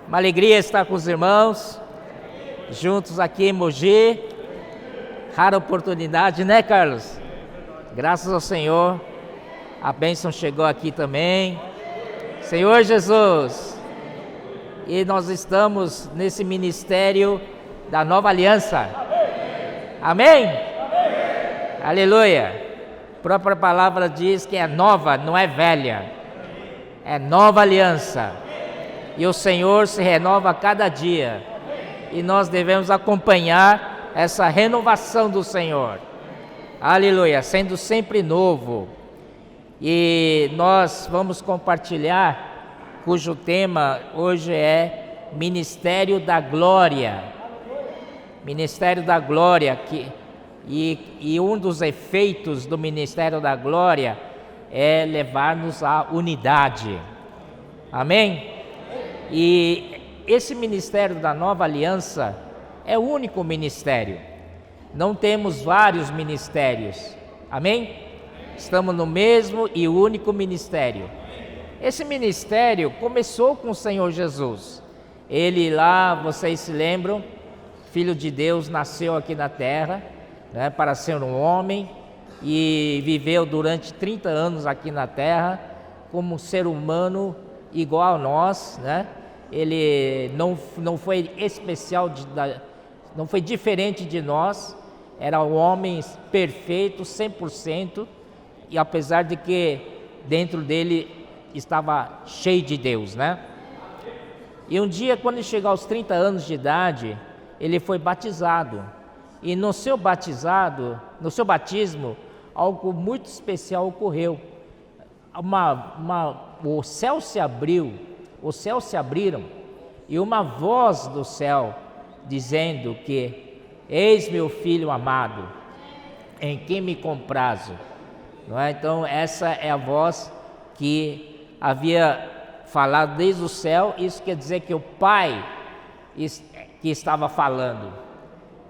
Uma alegria estar com os irmãos, juntos aqui em Mogi. Rara oportunidade, né, Carlos? Graças ao Senhor, a bênção chegou aqui também. Senhor Jesus, e nós estamos nesse ministério da Nova Aliança. Amém? Amém. Aleluia. A própria palavra diz que é nova, não é velha. É nova aliança. E o Senhor se renova a cada dia. E nós devemos acompanhar essa renovação do Senhor. Aleluia, sendo sempre novo. E nós vamos compartilhar, cujo tema hoje é Ministério da Glória. Ministério da Glória, e um dos efeitos do Ministério da Glória é levar-nos à unidade. Amém? E esse ministério da Nova Aliança é o único ministério. Não temos vários ministérios. Amém? Estamos no mesmo e único ministério. Esse ministério começou com o Senhor Jesus. Ele lá, vocês se lembram, Filho de Deus, nasceu aqui na terra, né, para ser um homem, e viveu durante 30 anos aqui na terra como um ser humano igual a nós, né? Ele não foi especial, não foi diferente de nós, era um homem perfeito, 100%, e apesar de que dentro dele estava cheio de Deus, né? E um dia, quando ele chegou aos 30 anos de idade, ele foi batizado, e no seu batismo, algo muito especial ocorreu. O céu se abriu, os céus se abriram, e uma voz do céu dizendo que: eis meu filho amado, em quem me comprazo. Não é? Então essa é a voz que havia falado desde o céu. Isso quer dizer que o Pai que estava falando.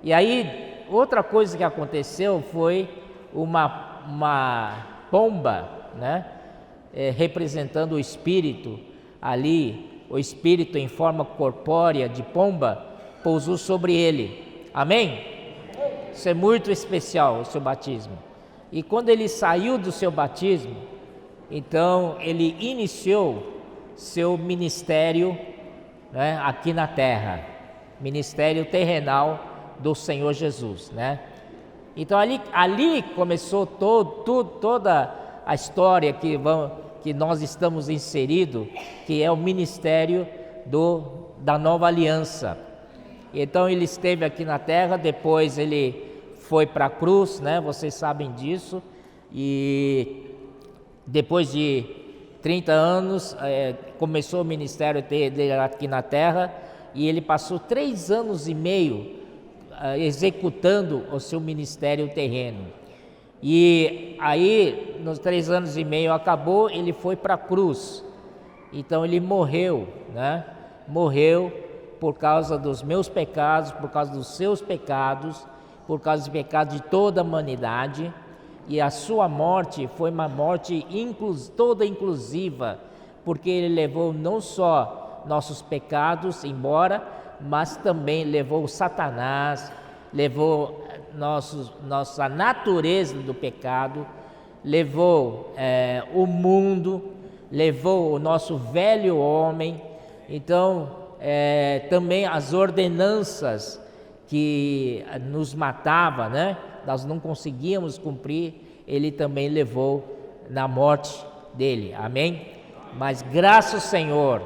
E aí outra coisa que aconteceu foi uma pomba, né? Representando o Espírito ali, o Espírito em forma corpórea de pomba pousou sobre ele. Amém? Isso é muito especial, o seu batismo. E quando ele saiu do seu batismo, então ele iniciou seu ministério, né, aqui na terra, ministério terrenal do Senhor Jesus, né? Então ali começou toda a história que nós estamos inseridos, que é o ministério da Nova Aliança. Então ele esteve aqui na terra, depois ele foi para a cruz, né? Vocês sabem disso, e depois de 30 anos começou o ministério dele aqui na terra, e ele passou 3 anos e meio executando o seu ministério terreno. E aí, nos 3 anos e meio acabou, ele foi para a cruz. Então ele morreu, né? Morreu por causa dos meus pecados, por causa dos seus pecados, por causa dos pecados de toda a humanidade. E a sua morte foi uma morte toda inclusiva, porque ele levou não só nossos pecados embora, mas também levou Satanás, levou nossa natureza do pecado, levou o mundo, levou o nosso velho homem. Então também as ordenanças que nos matava, né? Nós não conseguíamos cumprir, ele também levou na morte dele. Amém? Mas graças ao Senhor,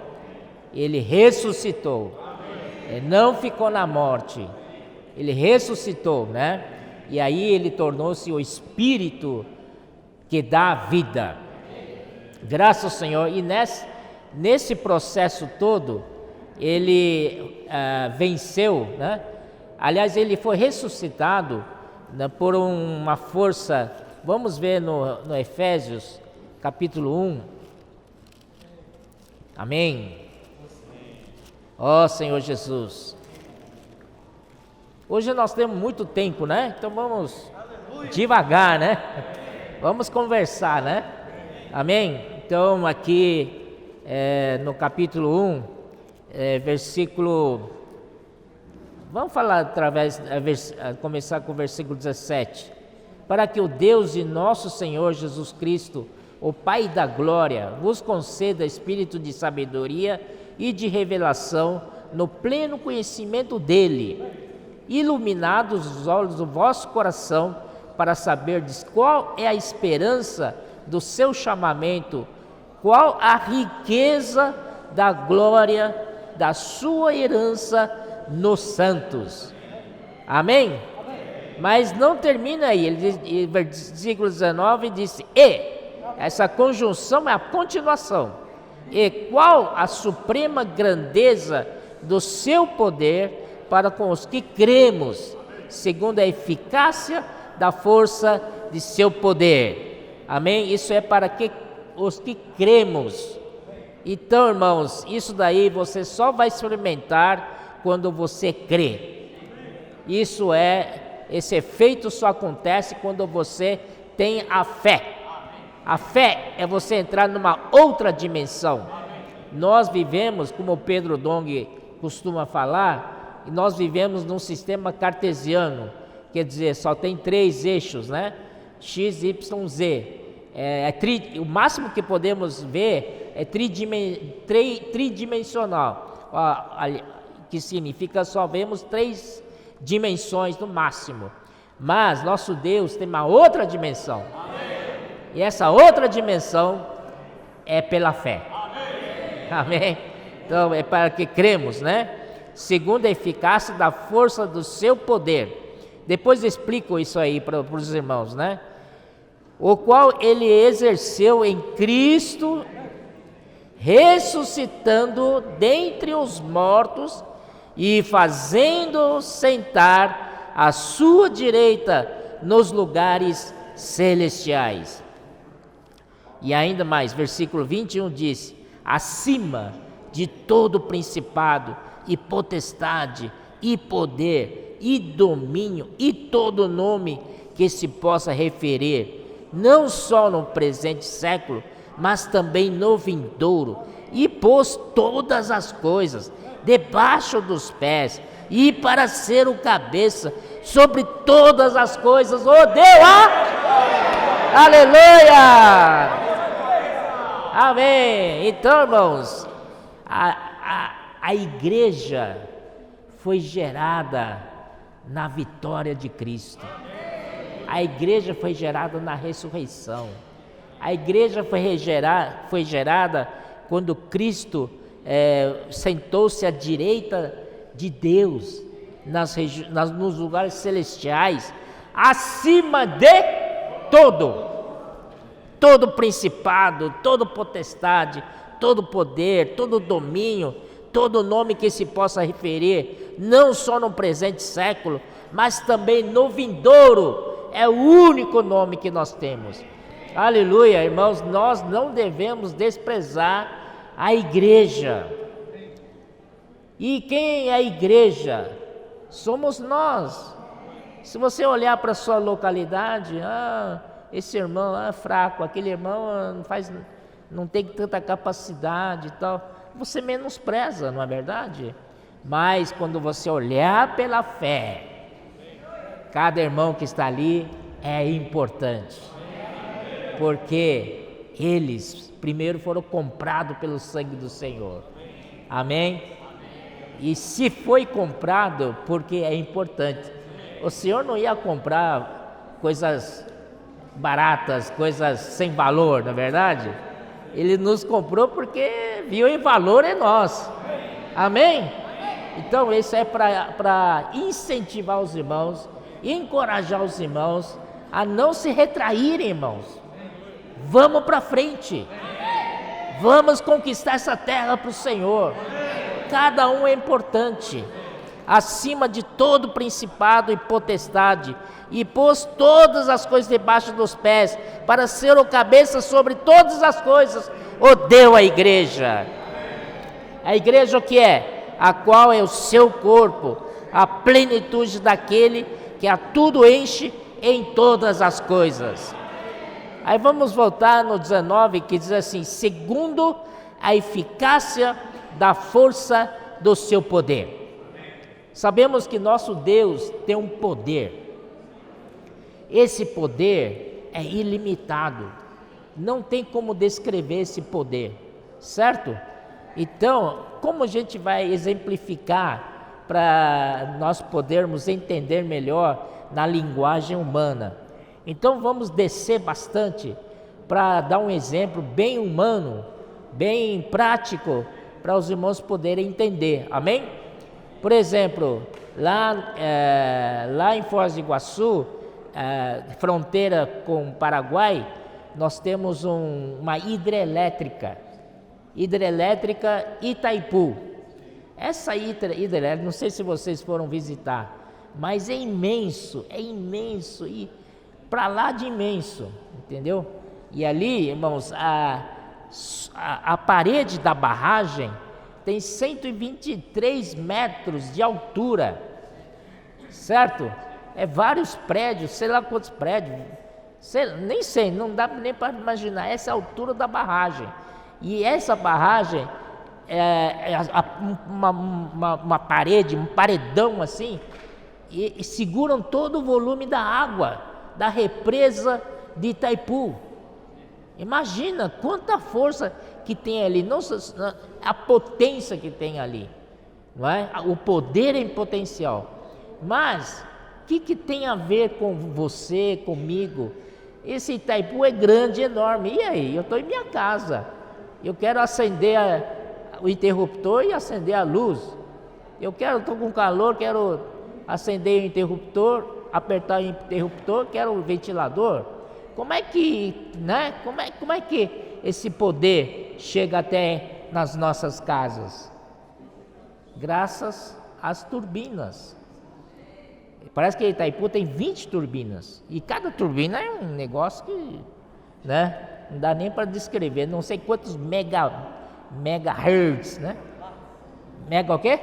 ele ressuscitou. Ele não ficou na morte, ele ressuscitou, né? E aí ele tornou-se o Espírito que dá vida. Graças ao Senhor. E nesse processo todo, ele venceu, né? Aliás, ele foi ressuscitado, né, por uma força. Vamos ver no Efésios, capítulo 1. Amém? Ó Senhor Jesus. Hoje nós temos muito tempo, né? Então vamos devagar, né? Vamos conversar, né? Amém? Então aqui no capítulo 1, versículo... Vamos falar começar com o versículo 17. Para que o Deus de nosso Senhor Jesus Cristo, o Pai da glória, vos conceda espírito de sabedoria e de revelação no pleno conhecimento dele, iluminados os olhos do vosso coração, para saberdes qual é a esperança do seu chamamento, qual a riqueza da glória da sua herança nos santos. Amém? Mas não termina aí, ele diz, versículo 19 diz: essa conjunção é a continuação. E qual a suprema grandeza do seu poder para com os que cremos, segundo a eficácia da força de seu poder. Amém? Isso é para os que cremos. Então, irmãos, isso daí você só vai experimentar quando você crê. Esse efeito só acontece quando você tem a fé. A fé é você entrar numa outra dimensão. Nós vivemos, como Pedro Dong costuma falar, nós vivemos num sistema cartesiano, quer dizer, só tem 3 eixos, né? X, Y, Z. O máximo que podemos ver é tridimensional, que significa só vemos 3 dimensões no máximo. Mas nosso Deus tem uma outra dimensão. E essa outra dimensão é pela fé. Amém? Então é para que cremos, né? Segundo a eficácia da força do seu poder. Depois explico isso aí para os irmãos, né? O qual ele exerceu em Cristo, ressuscitando dentre os mortos e fazendo sentar à sua direita nos lugares celestiais. E ainda mais, versículo 21 diz: acima de todo principado e potestade e poder e domínio e todo nome que se possa referir, não só no presente século, mas também no vindouro, e pôs todas as coisas debaixo dos pés, e para ser o cabeça sobre todas as coisas, o deu a... Aleluia! Amém! Então, irmãos, a igreja foi gerada na vitória de Cristo. A igreja foi gerada na ressurreição. A igreja foi gerada quando Cristo sentou-se à direita de Deus, nos lugares celestiais, acima de todo principado, toda potestade, todo poder, todo domínio, todo nome que se possa referir, não só no presente século, mas também no vindouro. É o único nome que nós temos. Aleluia, irmãos, nós não devemos desprezar a igreja. E quem é a igreja? Somos nós. Se você olhar para a sua localidade, esse irmão é fraco, aquele irmão não tem tanta capacidade e tal, você menospreza, não é verdade? Mas quando você olhar pela fé, cada irmão que está ali é importante, porque eles primeiro foram comprados pelo sangue do Senhor. Amém? E se foi comprado, porque é importante. O Senhor não ia comprar coisas baratas, coisas sem valor, não é verdade? Ele nos comprou porque viu em valor em nós. Amém? Então isso é para incentivar os irmãos, encorajar os irmãos a não se retraírem, irmãos. Vamos para frente. Vamos conquistar essa terra para o Senhor. Cada um é importante, acima de todo principado e potestade, e pôs todas as coisas debaixo dos pés, para ser o cabeça sobre todas as coisas, o deu à igreja. A igreja o que é? A qual é o seu corpo, a plenitude daquele que a tudo enche em todas as coisas. Aí vamos voltar no 19, que diz assim: segundo a eficácia da força do seu poder. Sabemos que nosso Deus tem um poder. Esse poder é ilimitado. Não tem como descrever esse poder, certo? Então, como a gente vai exemplificar para nós podermos entender melhor na linguagem humana? Então, vamos descer bastante para dar um exemplo bem humano, bem prático, para os irmãos poderem entender, amém? Por exemplo, lá em Foz do Iguaçu, fronteira com o Paraguai, nós temos uma hidrelétrica Itaipu. Essa hidrelétrica, não sei se vocês foram visitar, mas é imenso, e para lá de imenso, entendeu? E ali, irmãos, a parede da barragem tem 123 metros de altura, certo? É vários prédios, sei lá quantos prédios, nem sei, não dá nem para imaginar essa é a altura da barragem. E essa barragem uma parede, um paredão assim, e seguram todo o volume da água da represa de Itaipu. Imagina quanta força que tem ali, não a potência que tem ali, não é? O poder em potencial. Mas o que tem a ver com você, comigo? Esse Itaipu é grande, enorme. E aí? Eu estou em minha casa. Eu quero acender o interruptor e acender a luz. Estou com calor, quero acender o interruptor, apertar o interruptor, quero o ventilador. Como é que, né? Como é que esse poder chega até nas nossas casas? Graças às turbinas. Parece que Itaipu tem 20 turbinas. E cada turbina é um negócio que, né? Não dá nem para descrever. Não sei quantos megahertz, né? Mega o quê?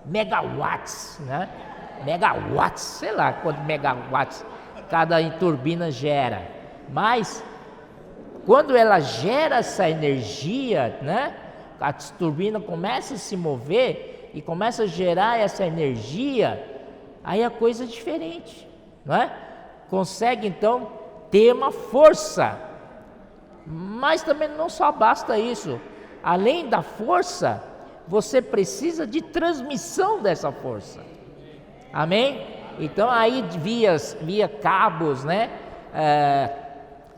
Megawatts, né? Megawatts, sei lá quantos megawatts cada turbina gera. Mas quando ela gera essa energia, né? A turbina começa a se mover e começa a gerar essa energia, aí a coisa é diferente, não é? Consegue então ter uma força. Mas também não só basta isso. Além da força, você precisa de transmissão dessa força. Amém? Então aí via cabos, né?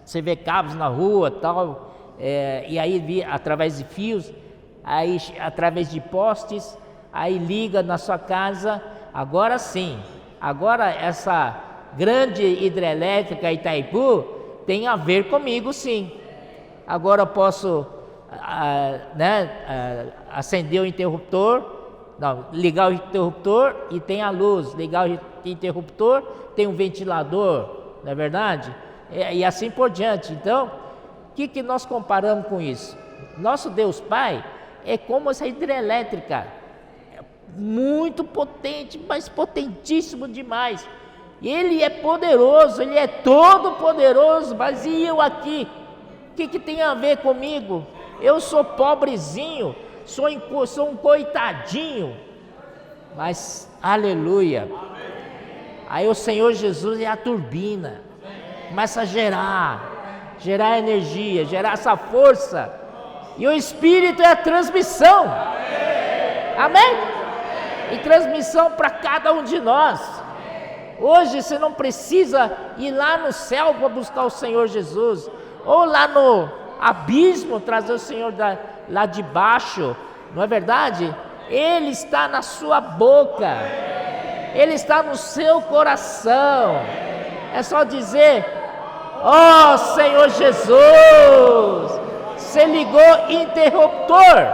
Você vê cabos na rua, tal, e aí através de fios, aí através de postes, aí liga na sua casa. Agora sim, agora essa grande hidrelétrica Itaipu tem a ver comigo, sim. Agora eu posso acender o interruptor, ligar o interruptor e tem a luz, ligar o interruptor, tem um ventilador, não é verdade? E assim por diante. Então, o que nós comparamos com isso? Nosso Deus Pai é como essa hidrelétrica, muito potente, mas potentíssimo demais. Ele é poderoso, Ele é todo poderoso, mas e eu aqui? O que tem a ver comigo? Eu sou pobrezinho, sou um coitadinho, mas aleluia. Aí o Senhor Jesus é a turbina, começa a gerar energia, gerar essa força, e o Espírito é a transmissão, amém? E transmissão para cada um de nós. Hoje você não precisa ir lá no céu para buscar o Senhor Jesus, ou lá no abismo trazer o Senhor lá de baixo, não é verdade? Ele está na sua boca, Ele está no seu coração. É só dizer: ó Senhor Jesus, você ligou interruptor,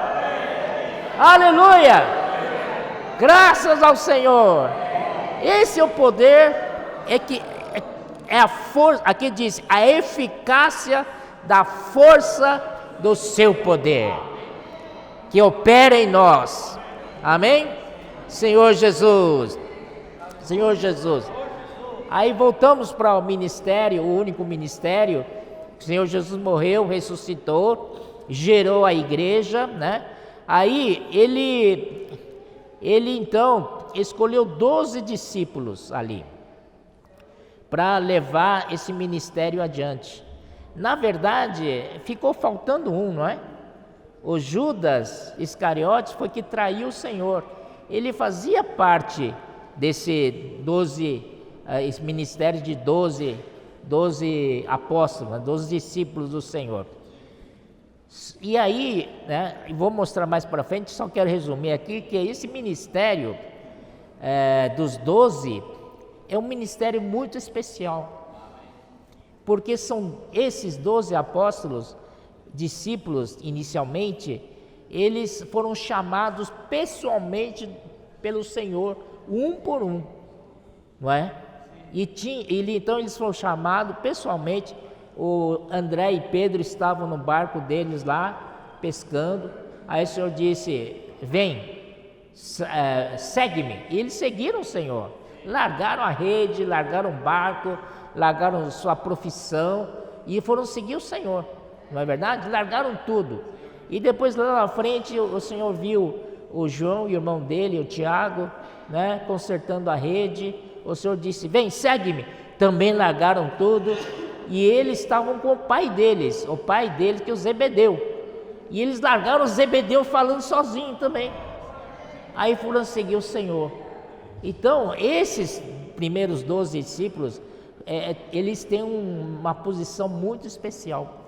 aleluia, graças ao Senhor. Esse é o poder, é a força, aqui diz, a eficácia da força do seu poder, que opera em nós, amém? Senhor Jesus, aí voltamos para o ministério, o único ministério. O Senhor Jesus morreu, ressuscitou, gerou a igreja, né? Aí ele então escolheu 12 discípulos ali para levar esse ministério adiante. Na verdade, ficou faltando um, não é? O Judas Iscariotes foi que traiu o Senhor. Ele fazia parte desse esse ministério de 12 apóstolos, 12 discípulos do Senhor. E aí, né, vou mostrar mais para frente, só quero resumir aqui que esse ministério dos 12 é um ministério muito especial, porque são esses 12 apóstolos, discípulos inicialmente, eles foram chamados pessoalmente pelo Senhor, um por um, não é? Então eles foram chamados pessoalmente. O André e Pedro estavam no barco deles lá, pescando. Aí o Senhor disse: vem, segue-me. E eles seguiram o Senhor, largaram a rede, largaram o barco, largaram sua profissão e foram seguir o Senhor, não é verdade? Largaram tudo. E depois lá na frente o Senhor viu o João e o irmão dele, o Tiago, né, consertando a rede. O Senhor disse: vem, segue-me. Também largaram tudo. E eles estavam com o pai deles que é o Zebedeu. E eles largaram o Zebedeu falando sozinho também. Aí foram seguir o Senhor. Então, esses primeiros 12 discípulos, eles têm uma posição muito especial.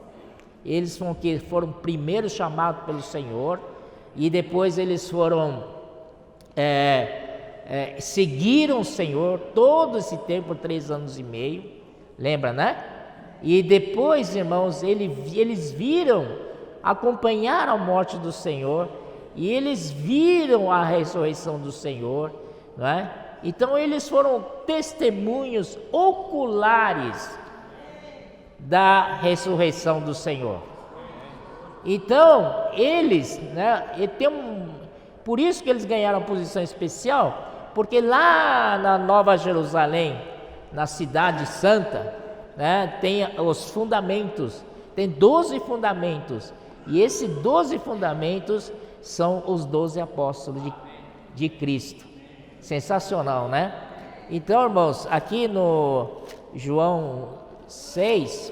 Eles foram primeiro chamados pelo Senhor, e depois eles foram seguiram o Senhor todo esse tempo, 3 anos e meio, lembra, né? E depois, irmãos, eles acompanharam a morte do Senhor, e eles viram a ressurreição do Senhor, não é? Então eles foram testemunhos oculares da ressurreição do Senhor. Então eles, né, por isso que eles ganharam uma posição especial, porque lá na Nova Jerusalém, na Cidade Santa, né, tem os fundamentos, tem 12 fundamentos, e esses 12 fundamentos são os 12 apóstolos de Cristo. Sensacional, né? Então, irmãos, aqui no João 6,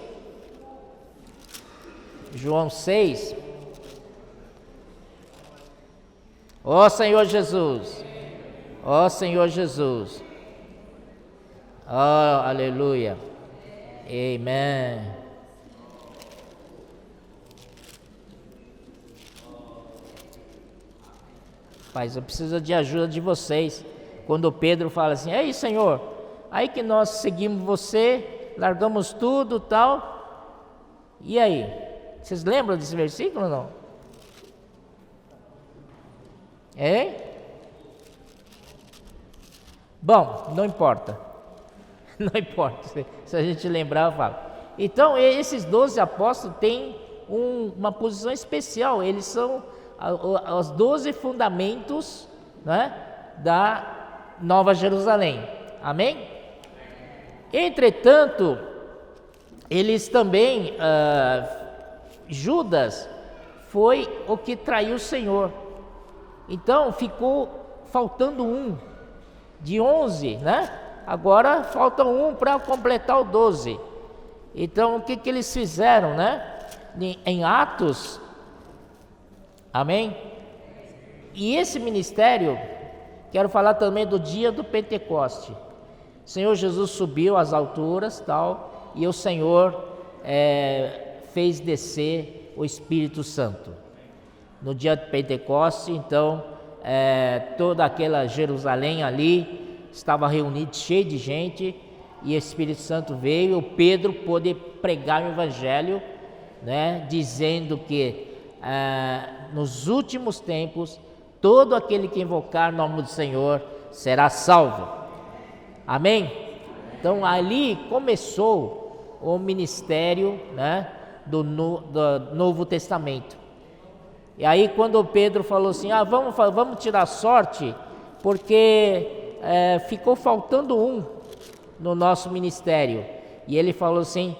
ó Senhor Jesus, ó Senhor Jesus, ó aleluia, amém. Pais, eu preciso de ajuda de vocês. Quando Pedro fala assim: ei Senhor, aí que nós seguimos você, largamos tudo tal, e aí? Vocês lembram desse versículo ou não? Bom, não importa. Não importa, se a gente lembrar eu falo. Então esses 12 apóstolos têm uma posição especial. Eles são os 12 fundamentos, né, da Nova Jerusalém, amém? Entretanto, eles também, Judas foi o que traiu o Senhor. Então ficou faltando um, de 11, né? Agora falta um para completar o 12. Então o que eles fizeram, né? Em Atos, amém? E esse ministério, quero falar também do dia do Pentecoste. O Senhor Jesus subiu às alturas, tal, e o Senhor fez descer o Espírito Santo. No dia do Pentecoste, então, toda aquela Jerusalém ali estava reunida, cheia de gente, e o Espírito Santo veio. O Pedro pôde pregar o Evangelho, né, dizendo que nos últimos tempos, todo aquele que invocar o nome do Senhor será salvo. Amém? Então ali começou o ministério, né, do Novo Testamento. E aí quando Pedro falou assim: vamos tirar sorte, porque ficou faltando um no nosso ministério. E ele falou assim: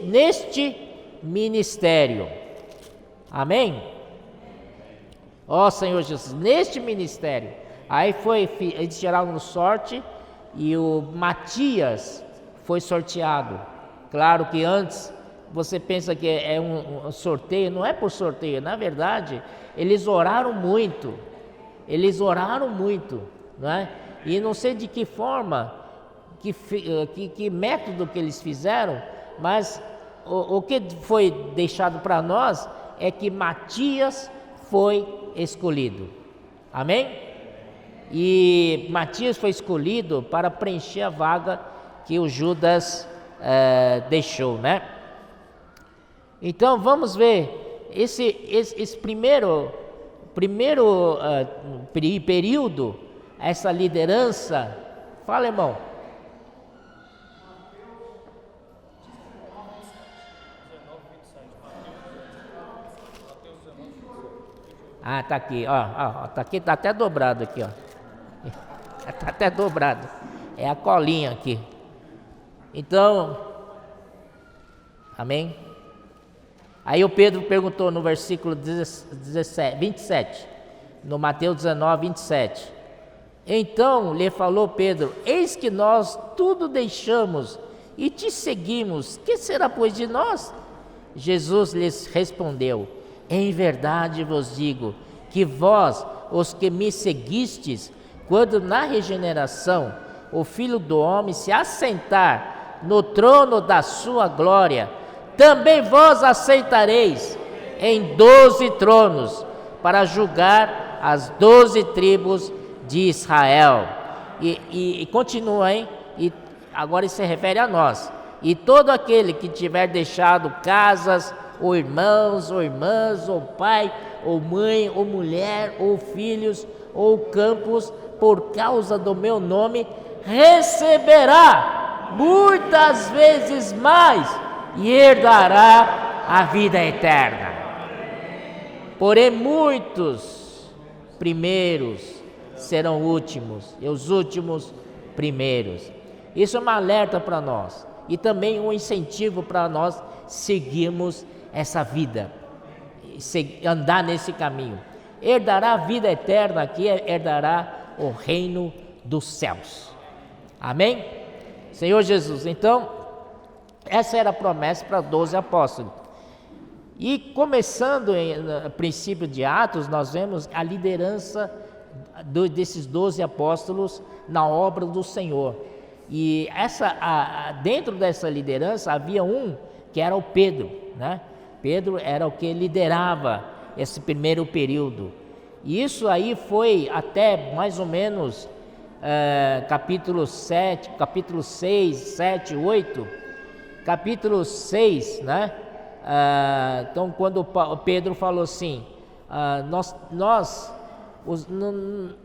neste ministério. Amém? Ó Senhor Jesus, neste ministério. Aí eles tiraram sorte e o Matias foi sorteado. Claro que antes você pensa que é um sorteio, não é por sorteio, na verdade eles oraram muito, não é? E não sei de que forma, que método que eles fizeram, mas o que foi deixado para nós é que Matias foi escolhido, amém? E Matias foi escolhido para preencher a vaga que o Judas deixou, né? Então vamos ver esse primeiro período, essa liderança. Fala, irmão. Ah, tá aqui, ó, tá aqui, tá até dobrado aqui, ó. Tá até dobrado. É a colinha aqui. Então, amém? Aí o Pedro perguntou no versículo 27, no Mateus 19, 27. Então lhe falou Pedro: eis que nós tudo deixamos e te seguimos, que será pois de nós? Jesus lhes respondeu: em verdade vos digo que vós, os que me seguistes, quando na regeneração o Filho do Homem se assentar no trono da sua glória, também vós assentareis em 12 tronos para julgar as 12 tribos de Israel. E continua, hein? E agora isso se refere a nós. E todo aquele que tiver deixado casas, ou irmãos, ou irmãs, ou pai, ou mãe, ou mulher, ou filhos, ou campos, por causa do meu nome, receberá muitas vezes mais e herdará a vida eterna. Porém muitos primeiros serão últimos, e os últimos primeiros. Isso é um alerta para nós e também um incentivo para nós seguirmos essa vida, andar nesse caminho. Herdará a vida eterna, aqui herdará o reino dos céus. Amém? Senhor Jesus, então, essa era a promessa para 12 apóstolos. E começando no princípio de Atos, nós vemos a liderança desses 12 apóstolos na obra do Senhor. E dentro dessa liderança havia um que era o Pedro, né? Pedro era o que liderava esse primeiro período. E isso aí foi até mais ou menos capítulo 7, capítulo 6, 7, 8, capítulo 6, né? Então quando Pedro falou assim,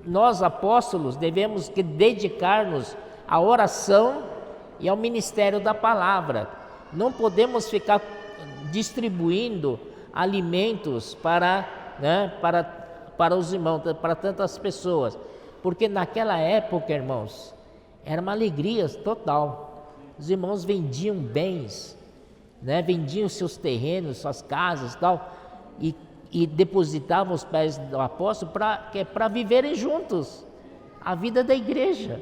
nós apóstolos devemos dedicar-nos à oração e ao ministério da palavra. Não podemos ficar distribuindo alimentos para os irmãos, para tantas pessoas, porque naquela época, irmãos, era uma alegria total. Os irmãos vendiam bens, né? Vendiam seus terrenos, suas casas, tal, e depositavam os pés do apóstolo para viverem juntos a vida da igreja.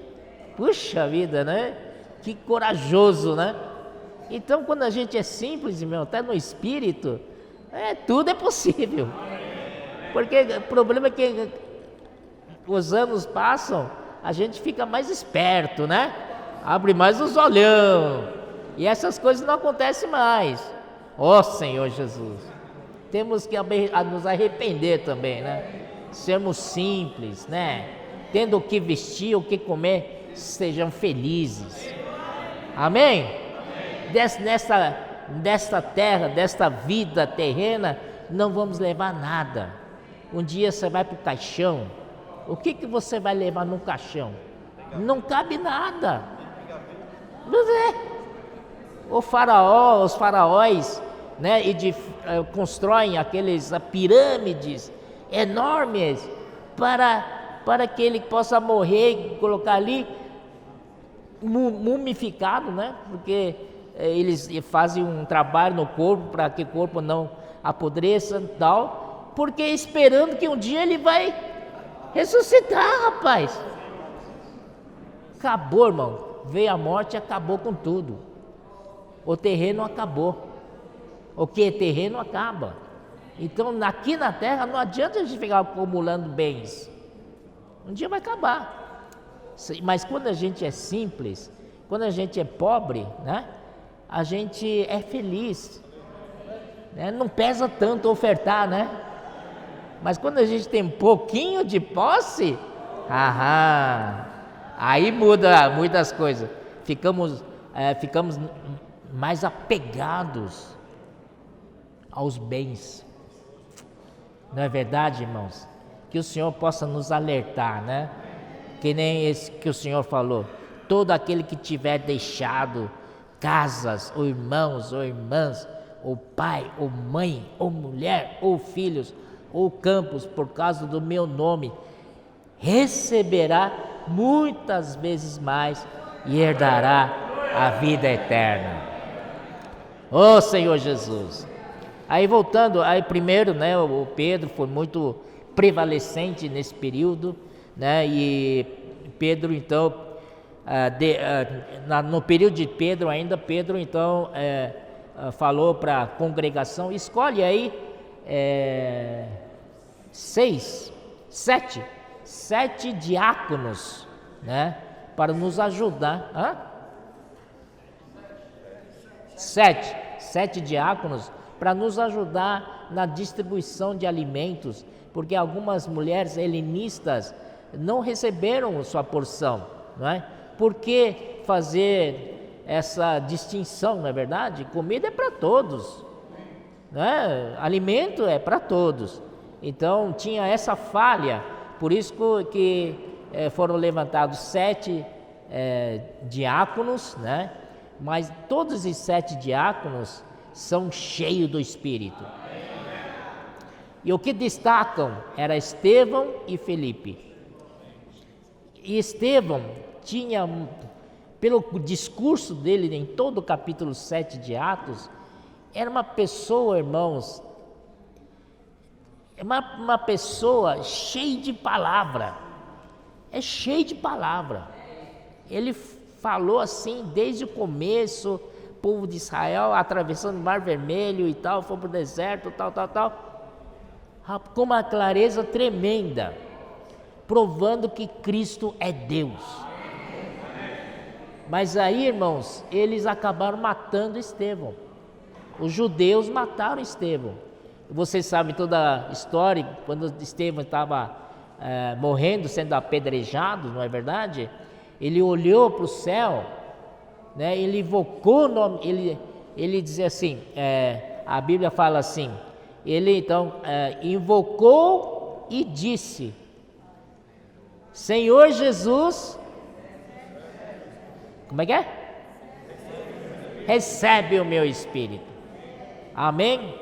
Puxa vida, né? Que corajoso, né? Então, quando a gente é simples, irmão, até no espírito, tudo é possível. Porque o problema é que os anos passam, a gente fica mais esperto, né? Abre mais os olhão. E essas coisas não acontecem mais. Ó Senhor Jesus, temos que nos arrepender também, né? Sermos simples, né? Tendo o que vestir, o que comer, sejam felizes. Amém? Desta terra, desta vida terrena, não vamos levar nada. Um dia você vai para o caixão, o que você vai levar no caixão? Não cabe nada. Os faraós, né, constroem aqueles pirâmides enormes para que ele possa morrer e colocar ali mumificado, né? Porque eles fazem um trabalho no corpo para que o corpo não apodreça, tal. porque esperando que um dia ele vai ressuscitar, rapaz. Acabou, irmão. Veio a morte e acabou com tudo. O terreno acabou. O que é terreno acaba. Então, aqui na terra não adianta a gente ficar acumulando bens. Um dia vai acabar. Mas quando a gente é simples, quando a gente é pobre, né? A gente é feliz, né? Não pesa tanto ofertar, né? Mas quando a gente tem um pouquinho de posse, aí muda muitas coisas. Ficamos mais apegados aos bens. Não é verdade, irmãos? Que o Senhor possa nos alertar, né? Que nem esse que o Senhor falou. Todo aquele que tiver deixado casas, ou irmãos, ou irmãs, ou pai, ou mãe, ou mulher, ou filhos, ou campos, por causa do meu nome, receberá muitas vezes mais e herdará a vida eterna. Ô Senhor Jesus. Aí voltando, aí primeiro, né, o Pedro foi muito prevalecente nesse período, né, e Pedro então, no período de Pedro ainda, Pedro então falou para a congregação, escolhe aí sete diáconos, né, para nos ajudar. Sete diáconos para nos ajudar na distribuição de alimentos, porque algumas mulheres helenistas não receberam sua porção, não é? Por que fazer essa distinção, não é verdade? Comida é para todos, não é? Alimento é para todos. Então tinha essa falha, por isso que foram levantados 7 diáconos, né? Mas todos os 7 diáconos são cheios do Espírito. E o que destacam era Estevão e Felipe. E Estevão tinha, pelo discurso dele em todo o capítulo 7 de Atos, era uma pessoa, irmãos, uma pessoa cheia de palavra. É cheio de palavra. Ele falou assim desde o começo, povo de Israel atravessando o Mar Vermelho e tal, foi para o deserto, tal, com uma clareza tremenda, provando que Cristo é Deus. Mas aí, irmãos, eles acabaram matando Estevão. Os judeus mataram Estevão. Vocês sabem toda a história, quando Estevão estava morrendo, sendo apedrejado, não é verdade? Ele olhou para o céu, né? Ele invocou o nome, ele dizia assim, a Bíblia fala assim, ele então invocou e disse: Senhor Jesus, como é que é? Recebe o meu espírito. Amém?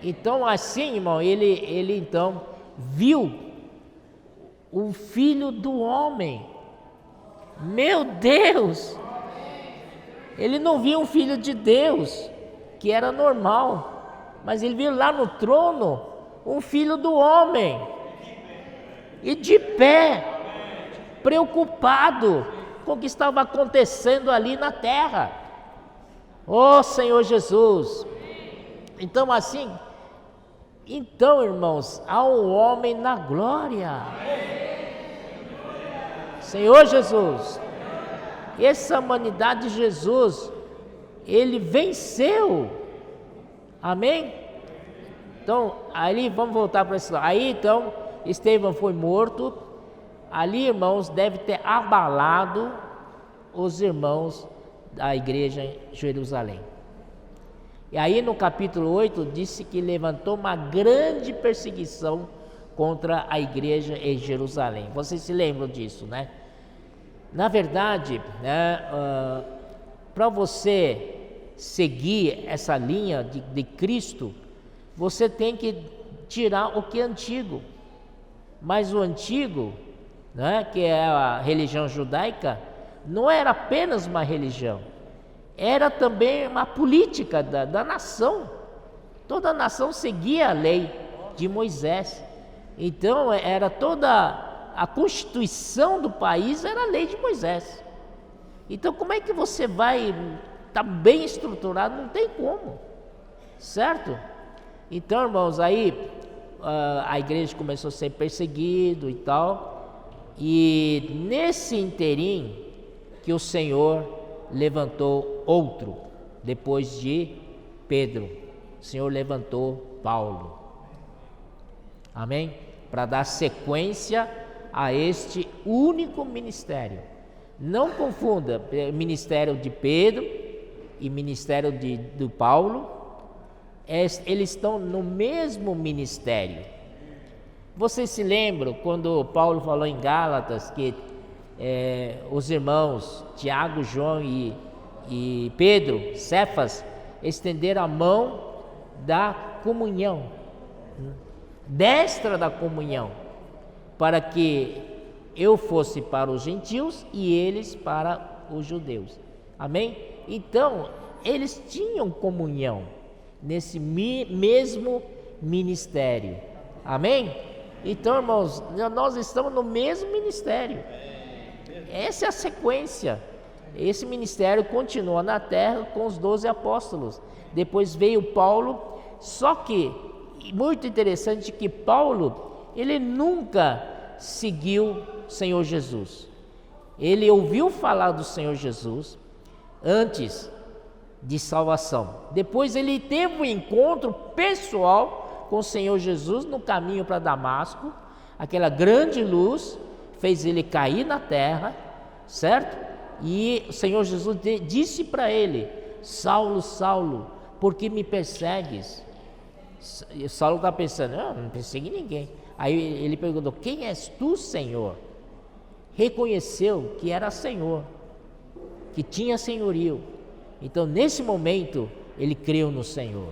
Então assim, irmão, ele então viu o Filho do Homem. Meu Deus! Ele não viu um Filho de Deus, que era normal, mas ele viu lá no trono um Filho do Homem, e de pé, preocupado com o que estava acontecendo ali na terra. Oh Senhor Jesus! Então assim, irmãos, há um homem na glória. Senhor Jesus, essa humanidade de Jesus, ele venceu. Amém? Então, ali vamos voltar para isso. Aí então, Estevão foi morto. Ali, irmãos, deve ter abalado os irmãos da igreja em Jerusalém. E aí no capítulo 8 disse que levantou uma grande perseguição contra a igreja em Jerusalém. Vocês se lembram disso, né? Na verdade, né, para você seguir essa linha de Cristo, você tem que tirar o que é antigo. Mas o antigo, né, que é a religião judaica, não era apenas uma religião, era também uma política da nação. Toda a nação seguia a lei. de Moisés. Então era toda a constituição do país, era a lei de Moisés. Então como é que você vai estar bem estruturado? Não tem como, certo? Então, irmãos, aí a igreja começou a ser perseguida e tal, e nesse interim que o Senhor levantou outro, depois de Pedro, o Senhor levantou Paulo, amém? Para dar sequência a este único ministério. Não confunda ministério de Pedro e ministério de Paulo, eles estão no mesmo ministério. Vocês se lembram quando Paulo falou em Gálatas que os irmãos Tiago, João e Pedro, Cefas, estenderam a mão da comunhão, destra da comunhão, para que eu fosse para os gentios e eles para os judeus, amém? Então eles tinham comunhão nesse mesmo ministério, amém? Então, irmãos, nós estamos no mesmo ministério. Essa é a sequência. Esse ministério continua na terra com os 12 apóstolos. Depois veio Paulo, só que, muito interessante que Paulo, ele nunca seguiu o Senhor Jesus. Ele ouviu falar do Senhor Jesus antes de salvação. Depois ele teve um encontro pessoal com o Senhor Jesus no caminho para Damasco. Aquela grande luz fez ele cair na terra, certo? E o Senhor Jesus disse para ele: Saulo, Saulo, por que me persegues? E Saulo está pensando: não persegui ninguém. Aí ele perguntou: quem és tu, Senhor? Reconheceu que era Senhor, que tinha senhorio. Então nesse momento ele creu no Senhor.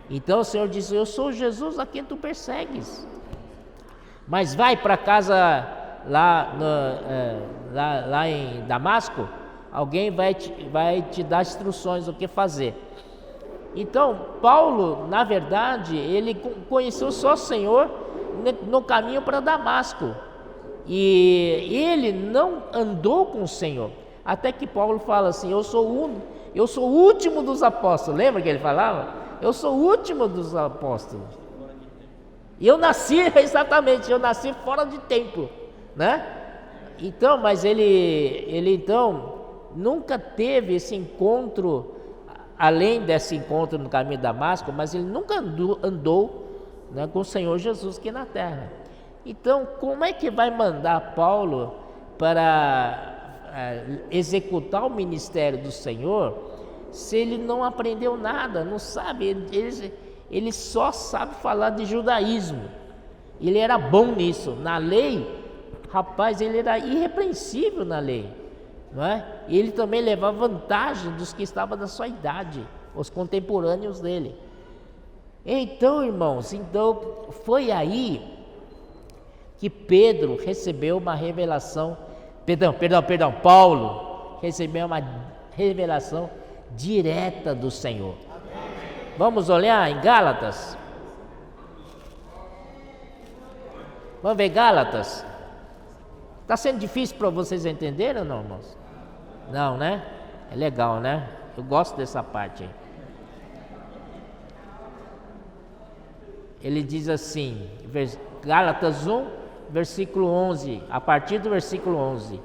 Então o Senhor disse: eu sou Jesus a quem tu persegues, mas vai para casa lá em Damasco, alguém vai te dar instruções do que fazer. Então Paulo, na verdade, ele conheceu só o Senhor no caminho para Damasco, e ele não andou com o Senhor, até que Paulo fala assim: eu sou o último dos apóstolos. Lembra que ele falava? Eu sou o último dos apóstolos. E eu nasci, exatamente, eu nasci fora de tempo, né? Então, mas ele então nunca teve esse encontro, além desse encontro no caminho de Damasco, mas ele nunca andou, né, com o Senhor Jesus aqui na terra. Então, como é que vai mandar Paulo para executar o ministério do Senhor, se ele não aprendeu nada, não sabe? Ele só sabe falar de judaísmo. Ele era bom nisso. Na lei, rapaz, ele era irrepreensível na lei, não é? E ele também levava vantagem dos que estavam da sua idade, os contemporâneos dele. Então, irmãos, foi aí que Pedro recebeu uma revelação. Paulo recebeu uma revelação direta do Senhor. Vamos olhar em Gálatas. Vamos ver Gálatas. Está sendo difícil para vocês entenderem ou não, irmãos? Não, né? É legal, né? Eu gosto dessa parte aí. Ele diz assim, Gálatas 1, versículo 11, a partir do versículo 11: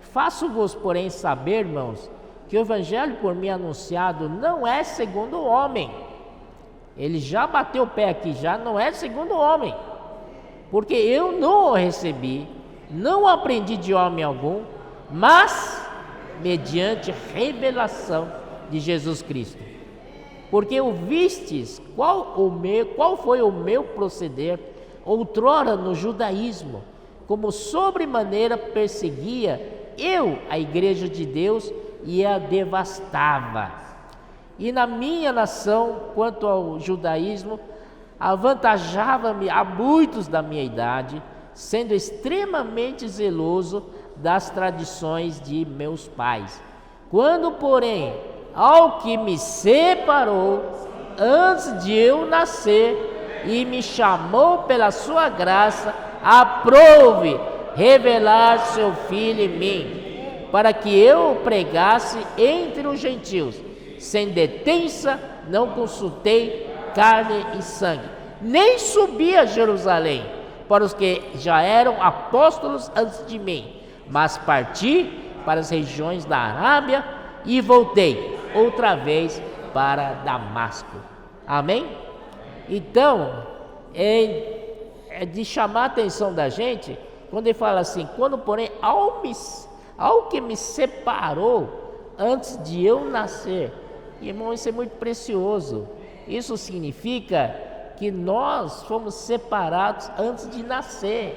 faço-vos, porém, saber, irmãos, que o evangelho por mim anunciado não é segundo o homem. Ele já bateu o pé aqui, já não é segundo o homem, porque eu não o recebi, não aprendi de homem algum, mas mediante revelação de Jesus Cristo. Porque ouvistes qual foi o meu proceder outrora no judaísmo, como sobremaneira perseguia eu a igreja de Deus e a devastava. E na minha nação, quanto ao judaísmo, avantajava-me a muitos da minha idade, sendo extremamente zeloso das tradições de meus pais. Quando, porém, ao que me separou antes de eu nascer, e me chamou pela sua graça, aprove revelar seu Filho em mim, para que eu o pregasse entre os gentios. Sem detença, não consultei carne e sangue, nem subi a Jerusalém para os que já eram apóstolos antes de mim, mas parti para as regiões da Arábia e voltei outra vez para Damasco. Amém? Então, é de chamar a atenção da gente, quando ele fala assim, quando porém ao que me separou antes de eu nascer. Irmão, isso é muito precioso. Isso significa que nós fomos separados antes de nascer.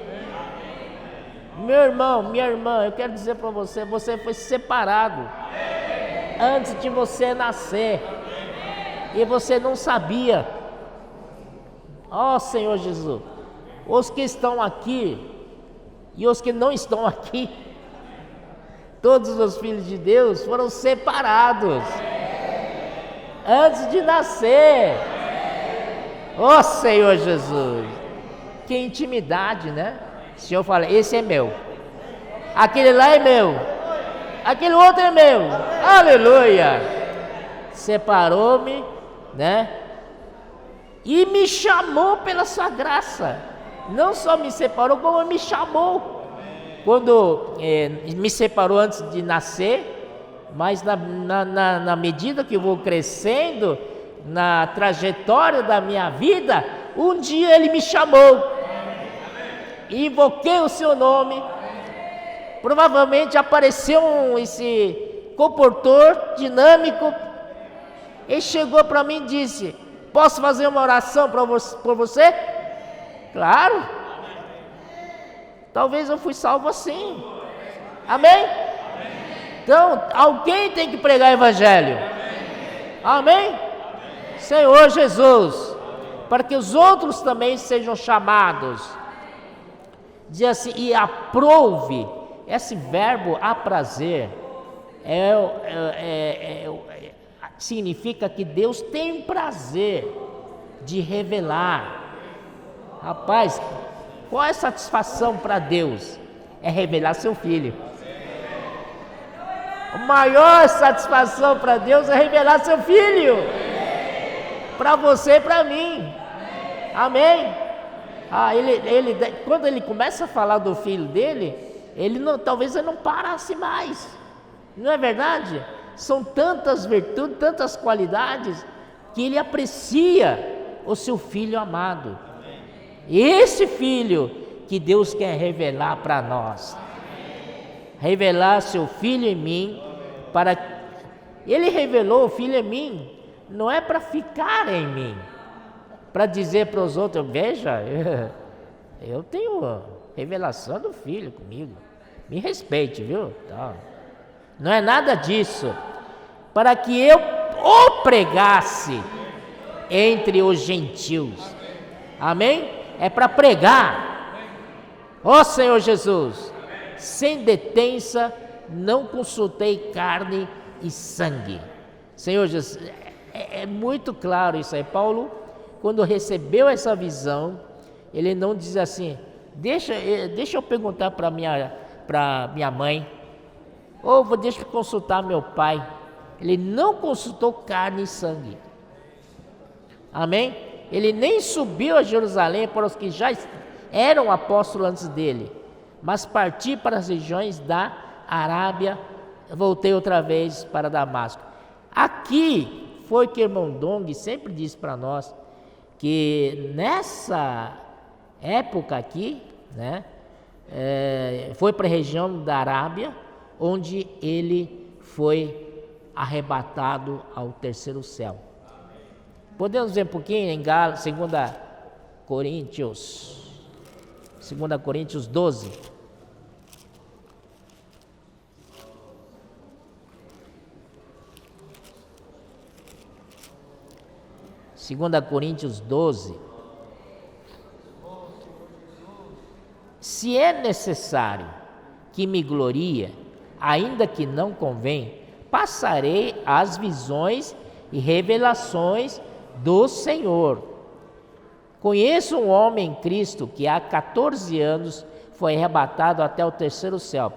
Meu irmão, minha irmã, eu quero dizer para você, você foi separado antes de você nascer, e você não sabia. Ó Senhor Jesus, os que estão aqui e os que não estão aqui, todos os filhos de Deus foram separados antes de nascer. Ó Senhor Jesus, que intimidade, né? O Senhor fala, esse é meu, aquele lá é meu, aquele outro é meu, aleluia. Separou-me, né? E me chamou pela sua graça. Não só me separou, como me chamou. Quando me separou antes de nascer, mas na medida que eu vou crescendo, na trajetória da minha vida, um dia Ele me chamou. Invoquei o seu nome. Provavelmente apareceu esse comportor dinâmico. Ele chegou para mim e disse, posso fazer uma oração por você? Claro. Talvez eu fui salvo assim. Amém? Então, alguém tem que pregar o evangelho. Amém? Senhor Jesus, para que os outros também sejam chamados. Diz assim, e aprove. Esse verbo aprazer significa que Deus tem prazer de revelar. Rapaz, qual é a satisfação para Deus? É revelar seu filho. A maior satisfação para Deus é revelar seu filho. Para você e para mim. Amém? Quando ele começa a falar do filho dele, talvez ele não parasse mais. Não é verdade? São tantas virtudes, tantas qualidades, que ele aprecia o seu filho amado. Esse filho que Deus quer revelar para nós. Revelar seu filho em mim, Ele revelou o filho em mim, não é para ficar em mim, para dizer para os outros, veja, eu tenho revelação do filho comigo, me respeite, viu? Não é nada disso, para que eu o pregasse entre os gentios. Amém? É para pregar. Ó Senhor Jesus, sem detença, não consultei carne e sangue. Senhor Jesus, é muito claro isso aí. Paulo, quando recebeu essa visão, ele não diz assim, deixa eu perguntar para minha mãe, ou deixa eu consultar meu pai. Ele não consultou carne e sangue. Amém? Ele nem subiu a Jerusalém para os que já eram apóstolos antes dele, mas parti para as regiões da Arábia, voltei outra vez para Damasco. Aqui foi que o irmão Dong sempre disse para nós, que nessa época aqui, né, foi para a região da Arábia, onde ele foi arrebatado ao terceiro céu. Podemos ver um pouquinho em 2 Coríntios 12. 2 Coríntios 12. Se é necessário que me glorie, ainda que não convém, passarei as visões e revelações do Senhor. Conheço um homem em Cristo que há 14 anos foi arrebatado até o terceiro céu.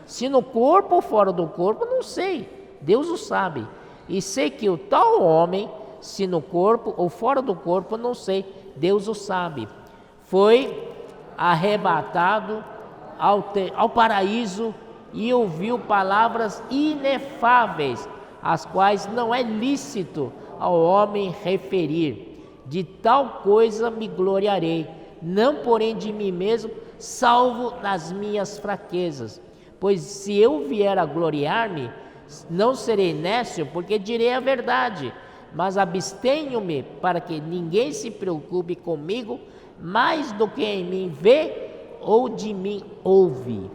Se no corpo ou fora do corpo, não sei, Deus o sabe. E sei que o tal homem, se no corpo ou fora do corpo, não sei, Deus o sabe. Foi arrebatado ao paraíso e ouviu palavras inefáveis, as quais não é lícito ao homem referir. De tal coisa me gloriarei, não porém de mim mesmo, salvo nas minhas fraquezas. Pois se eu vier a gloriar-me, não serei nécio, porque direi a verdade, mas abstenho-me para que ninguém se preocupe comigo mais do que em mim vê ou de mim ouve.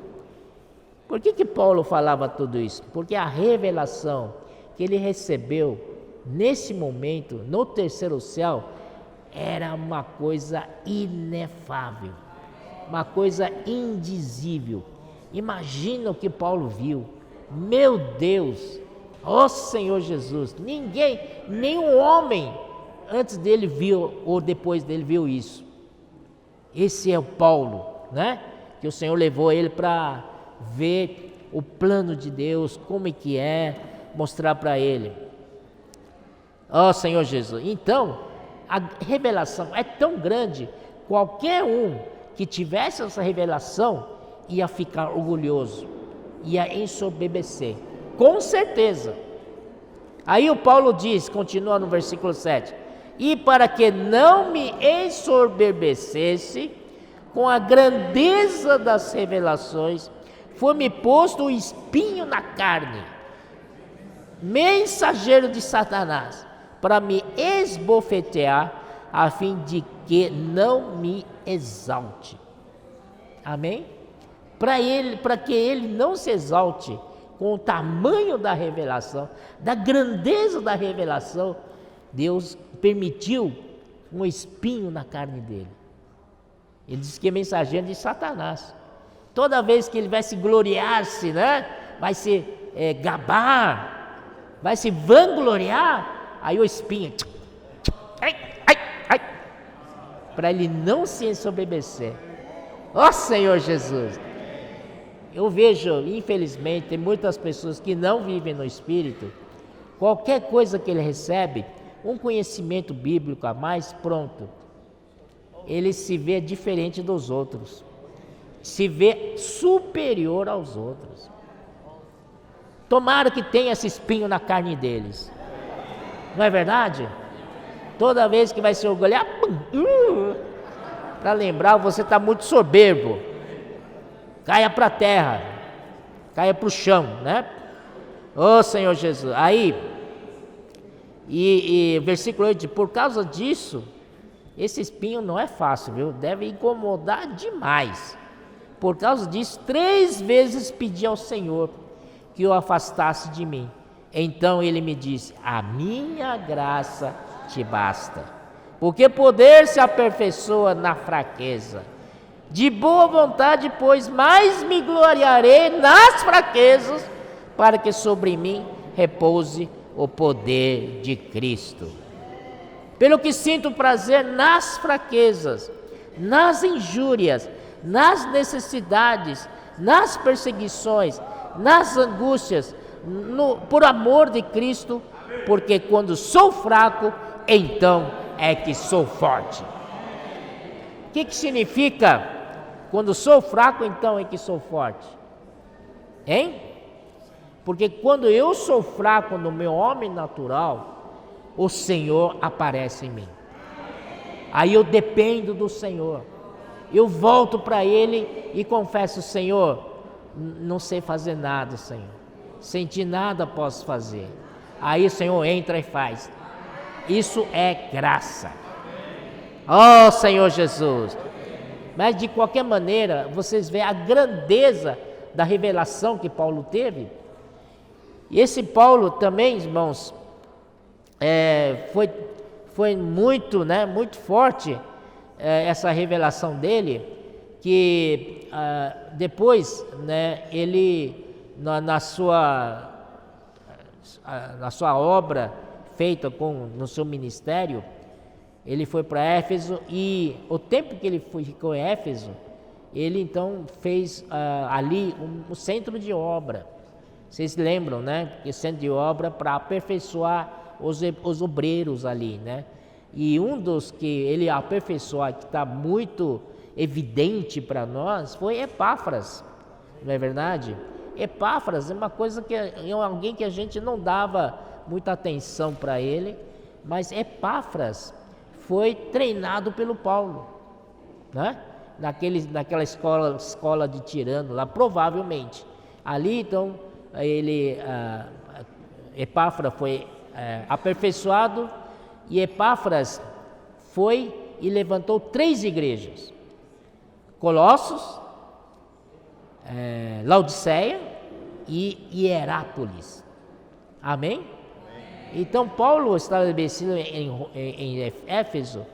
Por que Paulo falava tudo isso? Porque a revelação que ele recebeu nesse momento, no terceiro céu, era uma coisa inefável, uma coisa indizível. Imagina o que Paulo viu. Meu Deus, ó Senhor Jesus, ninguém, nenhum homem antes dele viu ou depois dele viu isso. Esse é o Paulo, né? Que o Senhor levou ele para ver o plano de Deus, como é que é, mostrar para ele. Ó Senhor Jesus. Então, a revelação é tão grande, qualquer um que tivesse essa revelação ia ficar orgulhoso, ia ensoberbecer, com certeza. Aí o Paulo diz, continua no versículo 7, e para que não me ensoberbecesse com a grandeza das revelações, foi-me posto um espinho na carne, mensageiro de Satanás, para me esbofetear, a fim de que não me exalte. Amém? Para que ele não se exalte com o tamanho da revelação, da grandeza da revelação, Deus permitiu um espinho na carne dele. Ele diz que é mensageiro de Satanás. Toda vez que ele vai se gloriar-se, né? Vai se gabar, vai se vangloriar, aí o espinho, para ele não se ensoberbecer. Ó Senhor Jesus! Eu vejo, infelizmente, tem muitas pessoas que não vivem no Espírito. Qualquer coisa que ele recebe, um conhecimento bíblico a mais, pronto, ele se vê diferente dos outros, se vê superior aos outros. Tomara que tenha esse espinho na carne deles, não é verdade? Toda vez que vai se orgulhar, para lembrar, você está muito soberbo, caia para a terra, caia para o chão, né? Ô Senhor Jesus. Aí, versículo 8, por causa disso, esse espinho não é fácil, viu? Deve incomodar demais. Por causa disso, 3 vezes pedi ao Senhor que o afastasse de mim. Então ele me disse, a minha graça te basta, porque poder se aperfeiçoa na fraqueza. De boa vontade, pois, mais me gloriarei nas fraquezas, para que sobre mim repouse o poder de Cristo. Pelo que sinto prazer nas fraquezas, nas injúrias, nas necessidades, nas perseguições, nas angústias, por amor de Cristo, porque quando sou fraco, então é que sou forte. O que significa? Quando sou fraco, então é que sou forte. Hein? Porque quando eu sou fraco no meu homem natural, o Senhor aparece em mim. Aí eu dependo do Senhor. Eu volto para Ele e confesso, Senhor, não sei fazer nada, Senhor. Sem Ti nada posso fazer. Aí o Senhor entra e faz. Isso é graça. Oh, Senhor Jesus. Mas de qualquer maneira, vocês veem a grandeza da revelação que Paulo teve. E esse Paulo também, irmãos, foi muito, né, muito forte essa revelação dele, que depois, né, ele na sua obra feita no seu ministério, ele foi para Éfeso e o tempo que ele ficou em Éfeso, ele então fez ali um centro de obra. Vocês lembram, né? Que centro de obra para aperfeiçoar os obreiros ali, né? E um dos que ele aperfeiçoou, que está muito evidente para nós, foi Epáfras, não é verdade? Epáfras é uma coisa que é alguém que a gente não dava muita atenção para ele, mas Epáfras foi treinado pelo Paulo, né? Naquela escola de Tirano lá, provavelmente. Ali então Epáfras foi aperfeiçoado, e Epáfras foi e levantou 3 igrejas: Colossos, Laodiceia e Hierápolis. Amém? Então Paulo estabeleceu em Éfeso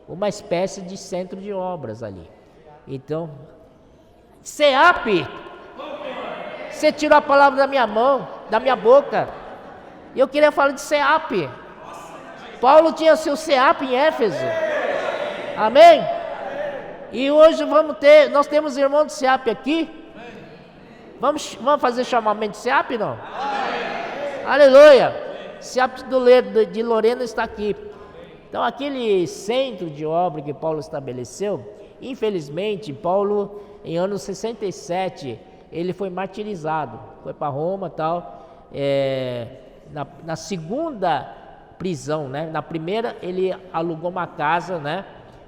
uma espécie de centro de obras ali. Então, SEAP, você tirou a palavra da minha mão, da minha boca. Eu queria falar de SEAP. Paulo tinha seu SEAP em Éfeso. Amém? E hoje nós temos irmão de SEAP aqui. Vamos fazer chamamento de SEAP, não? Aleluia! SEAP de Lorena está aqui. Então, aquele centro de obra que Paulo estabeleceu, infelizmente, Paulo, em ano 67, ele foi martirizado, foi para Roma e tal. Na segunda prisão, né? Na primeira, ele alugou uma casa, né?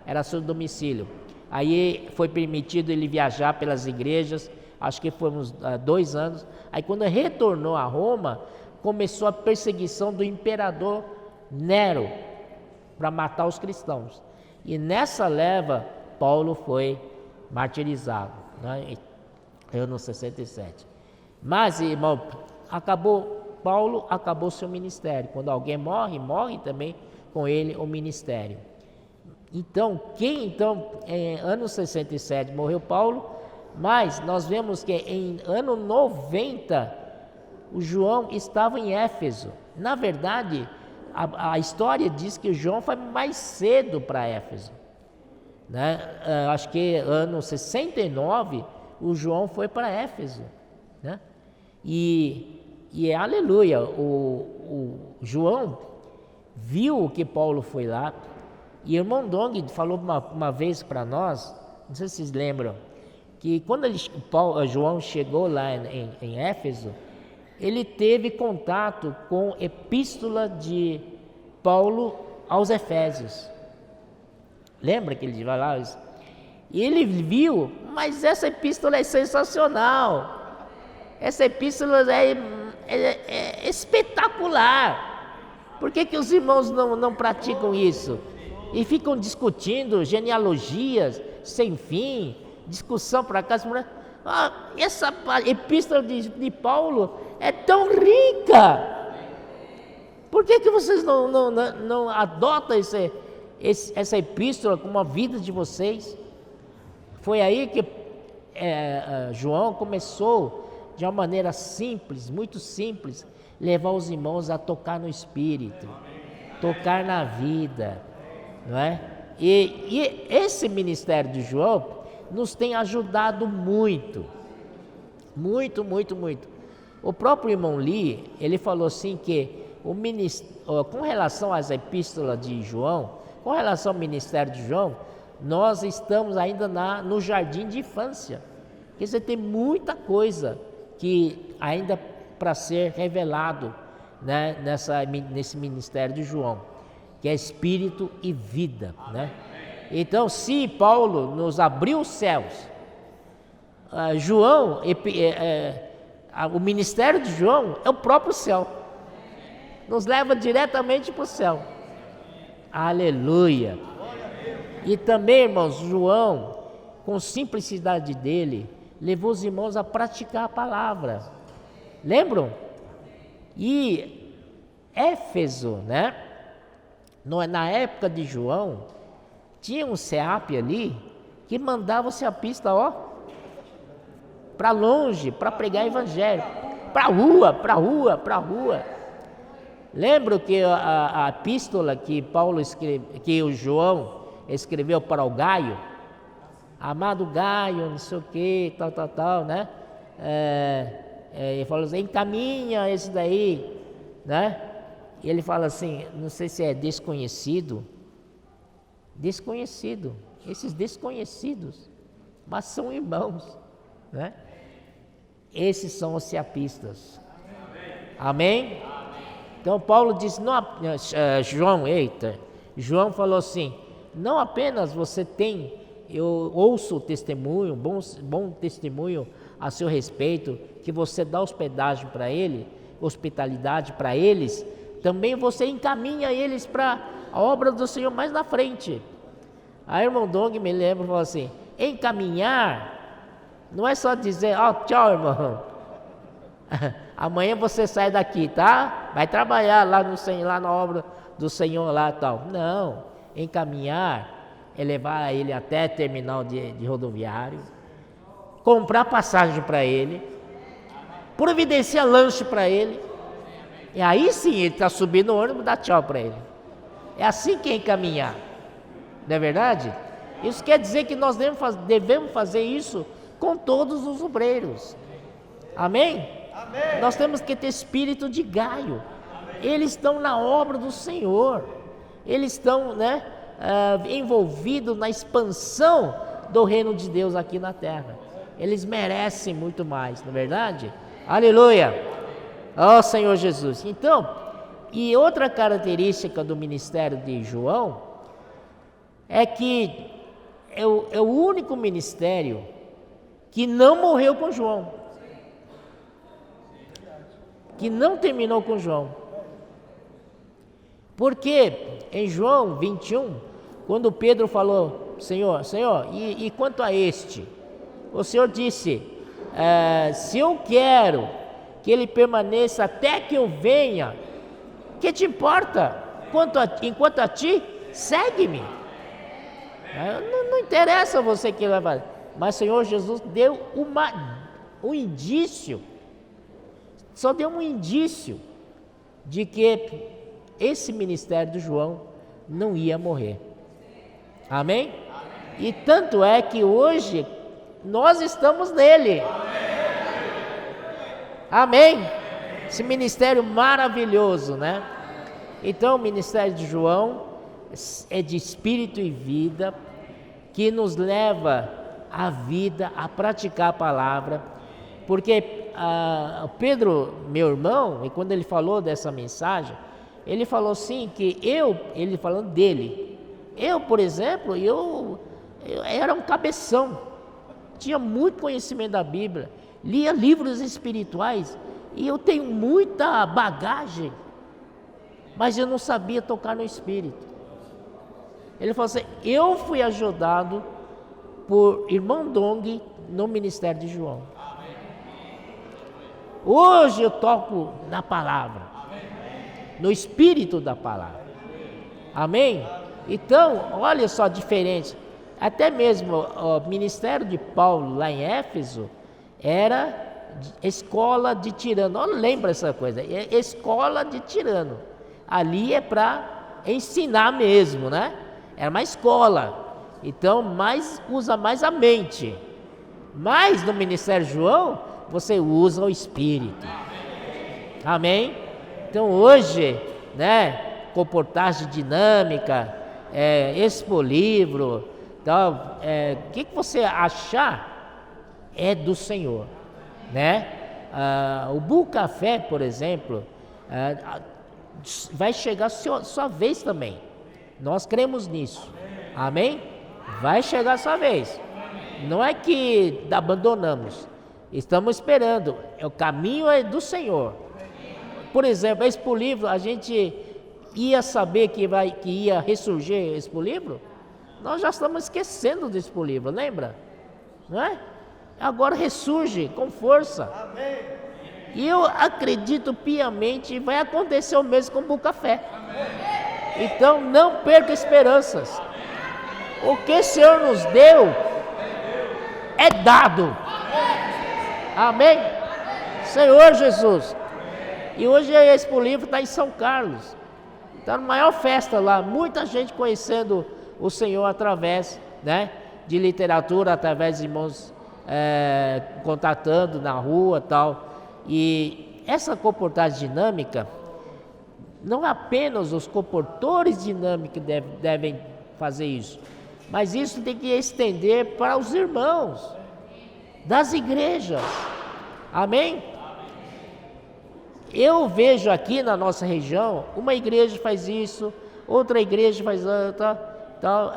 Era seu domicílio. Aí foi permitido ele viajar pelas igrejas, acho que foi uns 2 anos. Aí, quando ele retornou a Roma, começou a perseguição do imperador Nero para matar os cristãos. E nessa leva, Paulo foi martirizado, né? Ano 67. Mas, irmão, Paulo acabou seu ministério. Quando alguém morre também com ele o ministério. Então, em ano 67 morreu Paulo, mas nós vemos que em ano 90 o João estava em Éfeso. Na verdade, a história diz que João foi mais cedo para Éfeso, né? Acho que ano 69 o João foi para Éfeso, né? E aleluia, o João viu que Paulo foi lá, e o irmão Dong falou uma vez para nós, não sei se vocês lembram, que quando João chegou lá em Éfeso, ele teve contato com a epístola de Paulo aos Efésios. Lembra que ele vai lá? E ele viu, mas essa epístola é sensacional. Essa epístola é espetacular. Por que os irmãos não praticam isso? E ficam discutindo genealogias sem fim, discussão para cá. Essa epístola de Paulo é tão rica. Por que vocês não adotam essa epístola como a vida de vocês? Foi aí que João começou, de uma maneira simples, muito simples, levar os irmãos a tocar no Espírito, tocar na vida, não é? E esse ministério de João nos tem ajudado muito, muito, muito, muito. O próprio irmão Lee, ele falou assim que com relação às epístolas de João, com relação ao ministério de João, nós estamos ainda no jardim de infância. Quer dizer, tem muita coisa que ainda para ser revelado, né, nesse ministério de João, que é espírito e vida, né? Então, se Paulo nos abriu os céus, o ministério de João é o próprio céu, nos leva diretamente para o céu. Aleluia! E também, irmãos, João, com simplicidade dele, levou os irmãos a praticar a palavra. Lembram? E Éfeso, né? Na época de João, tinha um SEAP ali que mandava o SEAPista, para longe, para pregar evangelho, para rua. Lembro que a epístola que que o João escreveu para o Gaio, amado Gaio, não sei o que, tal, né? Ele falou assim, encaminha esse daí, né? E ele fala assim, não sei se é desconhecido, esses desconhecidos, mas são irmãos, né? Esses são os seapistas. Amém? Então Paulo diz, João falou assim, não apenas você tem, eu ouço o testemunho, bom testemunho a seu respeito, que você dá hospedagem para ele, hospitalidade para eles, também você encaminha eles para a obra do Senhor mais na frente. A irmã Dong me lembra, falou assim, encaminhar não é só dizer, tchau, irmão, amanhã você sai daqui, tá? Vai trabalhar lá na obra do Senhor lá tal. Não, encaminhar é levar ele até terminal de rodoviário, comprar passagem para ele, providenciar lanche para ele, e aí sim ele está subindo o ônibus, dá tchau para ele. É assim que é encaminhar, não é verdade? Isso quer dizer que nós devemos fazer isso com todos os obreiros. Amém? Amém. Nós temos que ter espírito de Gaio. Eles estão na obra do Senhor. Eles estão, envolvidos na expansão do reino de Deus aqui na terra. Eles merecem muito mais, não é verdade? Aleluia! Ó Senhor Jesus. Então, e outra característica do ministério de João é que é o único ministério que não morreu com João, que não terminou com João. Porque em João 21, quando Pedro falou, Senhor, e quanto a este? O Senhor disse, se eu quero que ele permaneça até que eu venha, que te importa? Enquanto a ti, segue-me. Não interessa você que vai fazer. Mas o Senhor Jesus deu um indício, só deu um indício de que esse ministério de João não ia morrer. Amém? E tanto é que hoje nós estamos nele. Amém? Esse ministério maravilhoso, né? Então o ministério de João é de espírito e vida, que nos leva a vida, a praticar a palavra, porque Pedro, meu irmão, e quando ele falou dessa mensagem, ele falou assim, ele falando dele, por exemplo, eu era um cabeção, tinha muito conhecimento da Bíblia, lia livros espirituais, e eu tenho muita bagagem, mas eu não sabia tocar no Espírito. Ele falou assim, eu fui ajudado por irmão Dong no ministério de João. Hoje eu toco na palavra, no espírito da palavra. Amém? Então, olha só a diferença. Até mesmo o ministério de Paulo lá em Éfeso era escola de tirano. Olha, lembra essa coisa? É escola de tirano. Ali é para ensinar mesmo, né? Era uma escola. Então, usa mais a mente. Mas no ministério de João, você usa o Espírito. Amém? Então hoje, comportagem dinâmica, expolivro, tal, o que você achar é do Senhor, o Bull Café, por exemplo, vai chegar sua vez também. Nós cremos nisso. Amém? Vai chegar a sua vez. Não é que abandonamos. Estamos esperando. O caminho é do Senhor. Por exemplo, Expolivro, a gente ia saber que ia ressurgir Expolivro? Nós já estamos esquecendo do Expolivro, lembra? Não é? Agora ressurge com força. Amém. E eu acredito piamente, vai acontecer o mesmo com o Bull Café. Então não perca esperanças. O que o Senhor nos deu é dado. Amém? Senhor Jesus. E hoje a Expo Livre está em São Carlos. Está na maior festa lá, muita gente conhecendo o Senhor através, né, de literatura, através de irmãos contatando na rua e tal. E essa comportagem dinâmica, não apenas os comportores dinâmicos devem fazer isso, mas isso tem que estender para os irmãos das igrejas. Amém? Eu vejo aqui na nossa região, uma igreja faz isso, outra igreja faz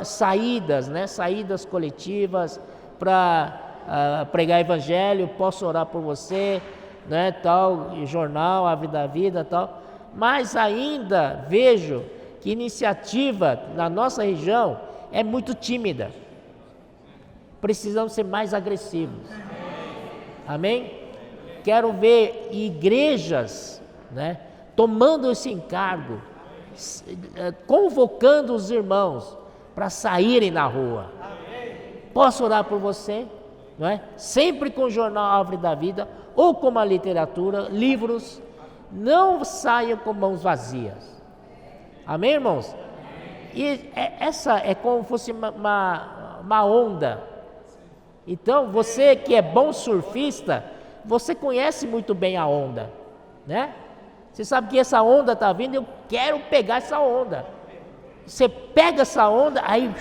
saídas, né? Saídas coletivas para pregar evangelho, posso orar por você, né? Tal, jornal, Ave da Vida, tal. Mas ainda vejo que iniciativa na nossa região é muito tímida. Precisamos ser mais agressivos. Amém? Quero ver igrejas, né, tomando esse encargo, convocando os irmãos para saírem na rua. Posso orar por você? Não é? Sempre com o jornal Árvore da Vida ou com uma literatura, livros. Não saiam com mãos vazias. Amém, irmãos? E essa é como se fosse uma onda. Então, você que é bom surfista, você conhece muito bem a onda, né? Você sabe que essa onda está vindo, eu quero pegar essa onda. Você pega essa onda, aí...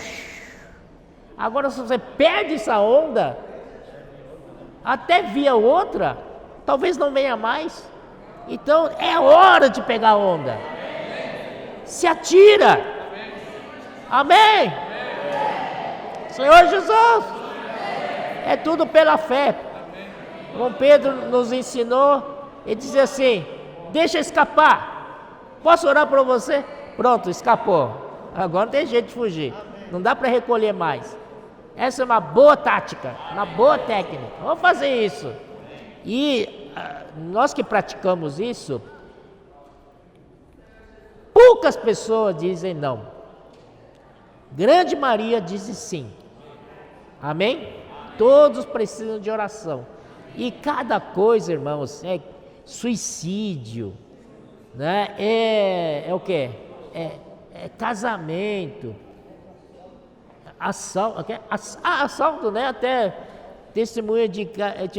Agora, se você perde essa onda, até via outra, talvez não venha mais. Então, é hora de pegar a onda. Se atira. Amém? Senhor Jesus. É tudo pela fé. Como Pedro nos ensinou, ele dizia assim: deixa escapar. Posso orar por você? Pronto, escapou. Agora não tem jeito de fugir. Não dá para recolher mais. Essa é uma boa tática, uma boa técnica. Vamos fazer isso. E nós que praticamos isso, poucas pessoas dizem não. Grande maioria diz sim. Amém? Todos precisam de oração. E cada coisa, irmãos, é suicídio, né? É o quê? É casamento, assalto, né? Até testemunha de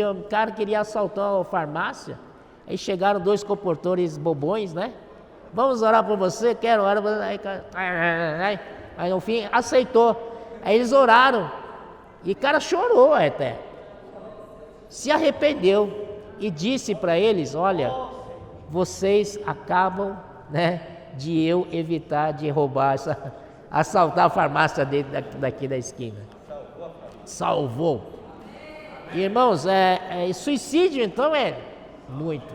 um cara que queria assaltar uma farmácia, aí chegaram 2 comportores bobões, né? Vamos orar por você, quero orar por você. Aí no fim aceitou. Aí eles oraram e o cara chorou até. Se arrependeu e disse para eles: olha, vocês acabam, né, de eu evitar de roubar, assaltar a farmácia daqui da esquina. Salvou. Irmãos, suicídio então é muito.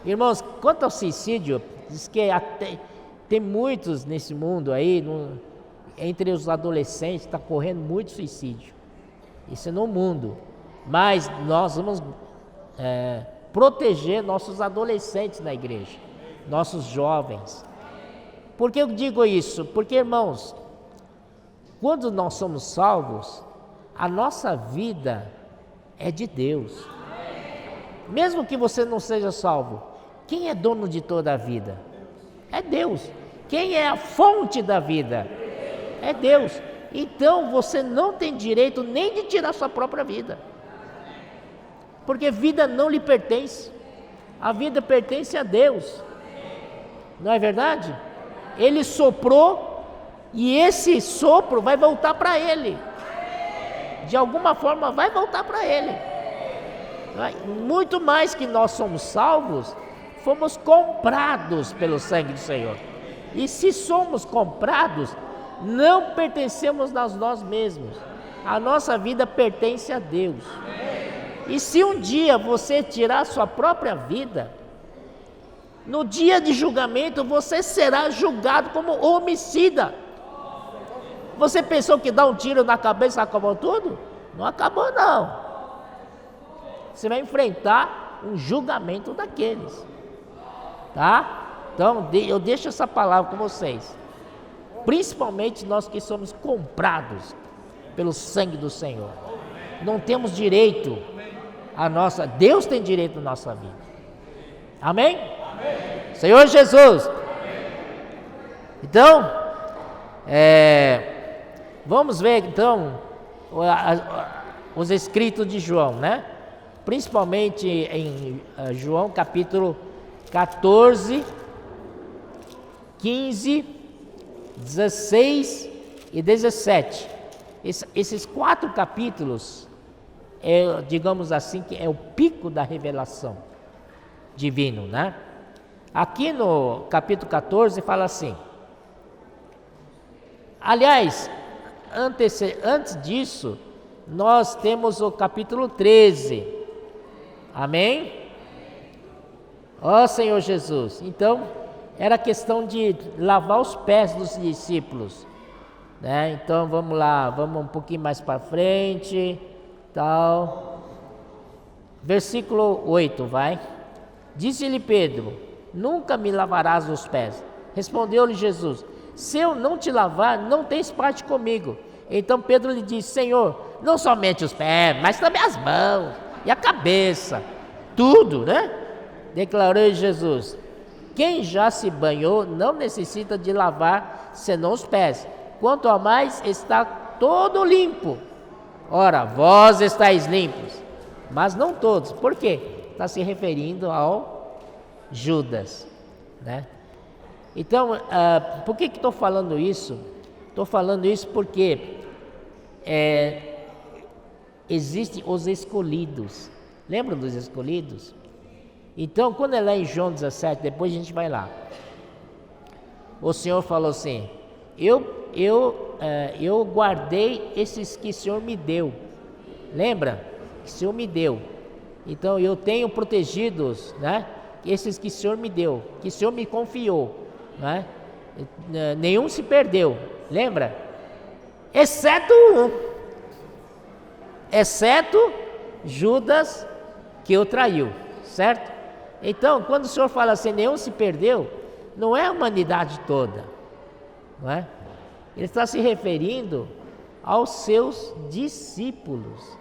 Irmãos, quanto ao suicídio, diz que tem muitos nesse mundo aí, entre os adolescentes, está correndo muito suicídio. Isso é no mundo. Mas nós vamos proteger nossos adolescentes na igreja, nossos jovens. Por que eu digo isso? Porque, irmãos, quando nós somos salvos, a nossa vida é de Deus. Mesmo que você não seja salvo, quem é dono de toda a vida? É Deus. Quem é a fonte da vida? É Deus. Então você não tem direito nem de tirar sua própria vida. Porque vida não lhe pertence. A vida pertence a Deus. Não é verdade? Ele soprou e esse sopro vai voltar para ele. De alguma forma vai voltar para ele. Muito mais que nós somos salvos, fomos comprados pelo sangue do Senhor. E se somos comprados, não pertencemos a nós mesmos. A nossa vida pertence a Deus. E se um dia você tirar sua própria vida, no dia de julgamento você será julgado como homicida. Você pensou que dar um tiro na cabeça acabou tudo? Não acabou não. Você vai enfrentar um julgamento daqueles. Tá? Então eu deixo essa palavra com vocês. Principalmente nós que somos comprados pelo sangue do Senhor. Não temos direito a nossa, Deus tem direito à nossa vida. Amém? Amém. Senhor Jesus. Amém. Então, vamos ver então os escritos de João, né? Principalmente em João capítulo 14, 15, 16 e 17. Esses 4 capítulos, digamos assim, que é o pico da revelação divino, né? Aqui no capítulo 14 fala assim. Aliás, antes disso, nós temos o capítulo 13. Amém? Ó Senhor Jesus. Então, era questão de lavar os pés dos discípulos, né? Então, vamos lá, vamos um pouquinho mais para frente, tal. Versículo 8, vai. Disse-lhe Pedro: nunca me lavarás os pés. Respondeu-lhe Jesus: se eu não te lavar, não tens parte comigo. Então Pedro lhe disse: Senhor, não somente os pés, mas também as mãos e a cabeça, tudo, né? Declarou Jesus: quem já se banhou não necessita de lavar senão os pés, quanto a mais está todo limpo. Ora, vós estáis limpos, mas não todos. Por quê? Está se referindo ao Judas, né? Então, por que estou falando isso? Estou falando isso porque existem os escolhidos. Lembram dos escolhidos? Então, quando é lá em João 17, depois a gente vai lá. O Senhor falou assim: eu guardei esses que o Senhor me deu. Lembra? Que o Senhor me deu. Então, eu tenho protegidos, né? Esses que o Senhor me deu, que o Senhor me confiou, né? Nenhum se perdeu. Lembra? Exceto Judas, que o traiu, certo? Então, quando o Senhor fala assim, nenhum se perdeu, não é a humanidade toda, não é? Ele está se referindo aos seus discípulos.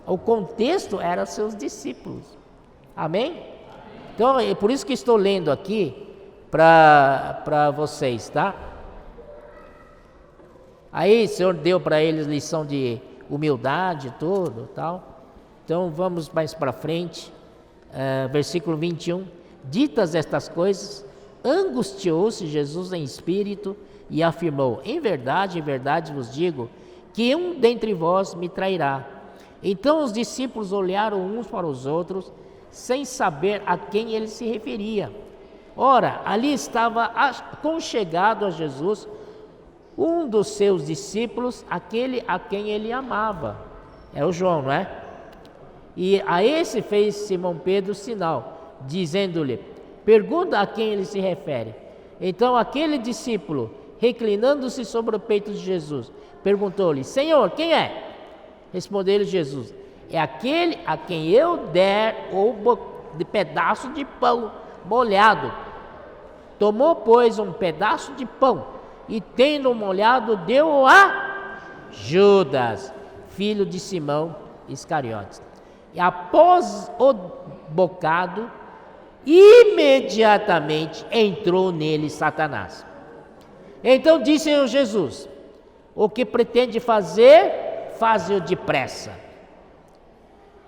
O contexto era seus discípulos. Amém? Então, é por isso que estou lendo aqui para vocês, tá? Aí o Senhor deu para eles lição de humildade, tudo, tal. Então, vamos mais para frente. Versículo 21. Ditas estas coisas, angustiou-se Jesus em espírito e afirmou: em verdade vos digo, que um dentre vós me trairá. Então os discípulos olharam uns para os outros, sem saber a quem ele se referia. Ora, ali estava conchegado a Jesus um dos seus discípulos, aquele a quem ele amava. É o João, não é? E a esse fez Simão Pedro sinal, dizendo-lhe: pergunta a quem ele se refere. Então aquele discípulo, reclinando-se sobre o peito de Jesus, perguntou-lhe: Senhor, quem é? Respondeu-lhe Jesus: é aquele a quem eu der de pedaço de pão molhado. Tomou, pois, um pedaço de pão e, tendo molhado, deu-o a Judas, filho de Simão Iscariotes. E após o bocado, imediatamente entrou nele Satanás. Então disse Jesus: o que pretende fazer, faze-o depressa.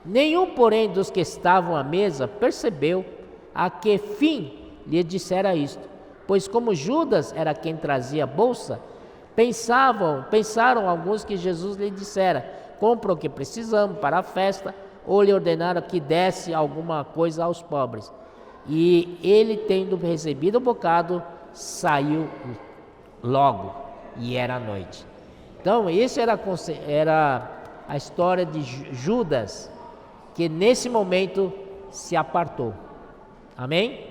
Nenhum, porém, dos que estavam à mesa percebeu a que fim lhe dissera isto, pois como Judas era quem trazia a bolsa, pensaram alguns que Jesus lhe dissera: compra o que precisamos para a festa, ou lhe ordenaram que desse alguma coisa aos pobres. E ele, tendo recebido o bocado, saiu logo, e era noite. Então, isso era a história de Judas, que nesse momento se apartou. Amém?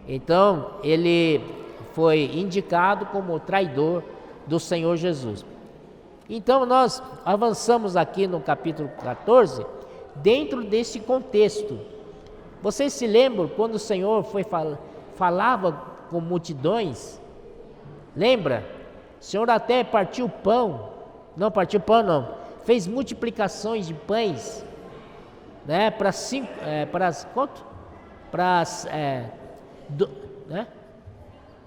Então, ele foi indicado como traidor do Senhor Jesus. Então, nós avançamos aqui no capítulo 14, dentro desse contexto. Vocês se lembram quando o Senhor falava com multidões? Lembra? O Senhor até partiu pão, fez multiplicações de pães, né? Para para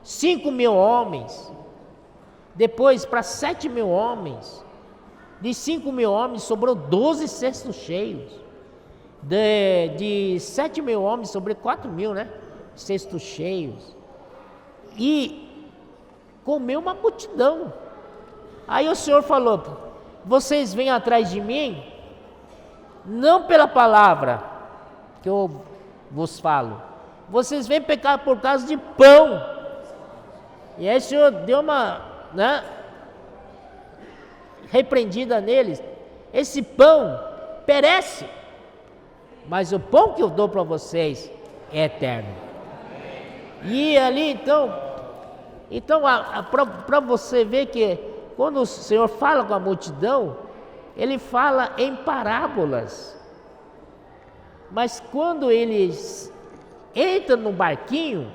5.000 homens, depois para 7.000 homens, de 5.000 homens sobrou 12 cestos cheios, de 7.000 homens sobrou 4.000, né? Cestos cheios, e comeu uma multidão. Aí o Senhor falou: vocês vêm atrás de mim, não pela palavra que eu vos falo, vocês vêm pecar por causa de pão. E aí o Senhor deu uma repreendida neles. Esse pão perece, mas o pão que eu dou para vocês é eterno. E ali então para você ver que quando o Senhor fala com a multidão, Ele fala em parábolas. Mas quando eles entram no barquinho,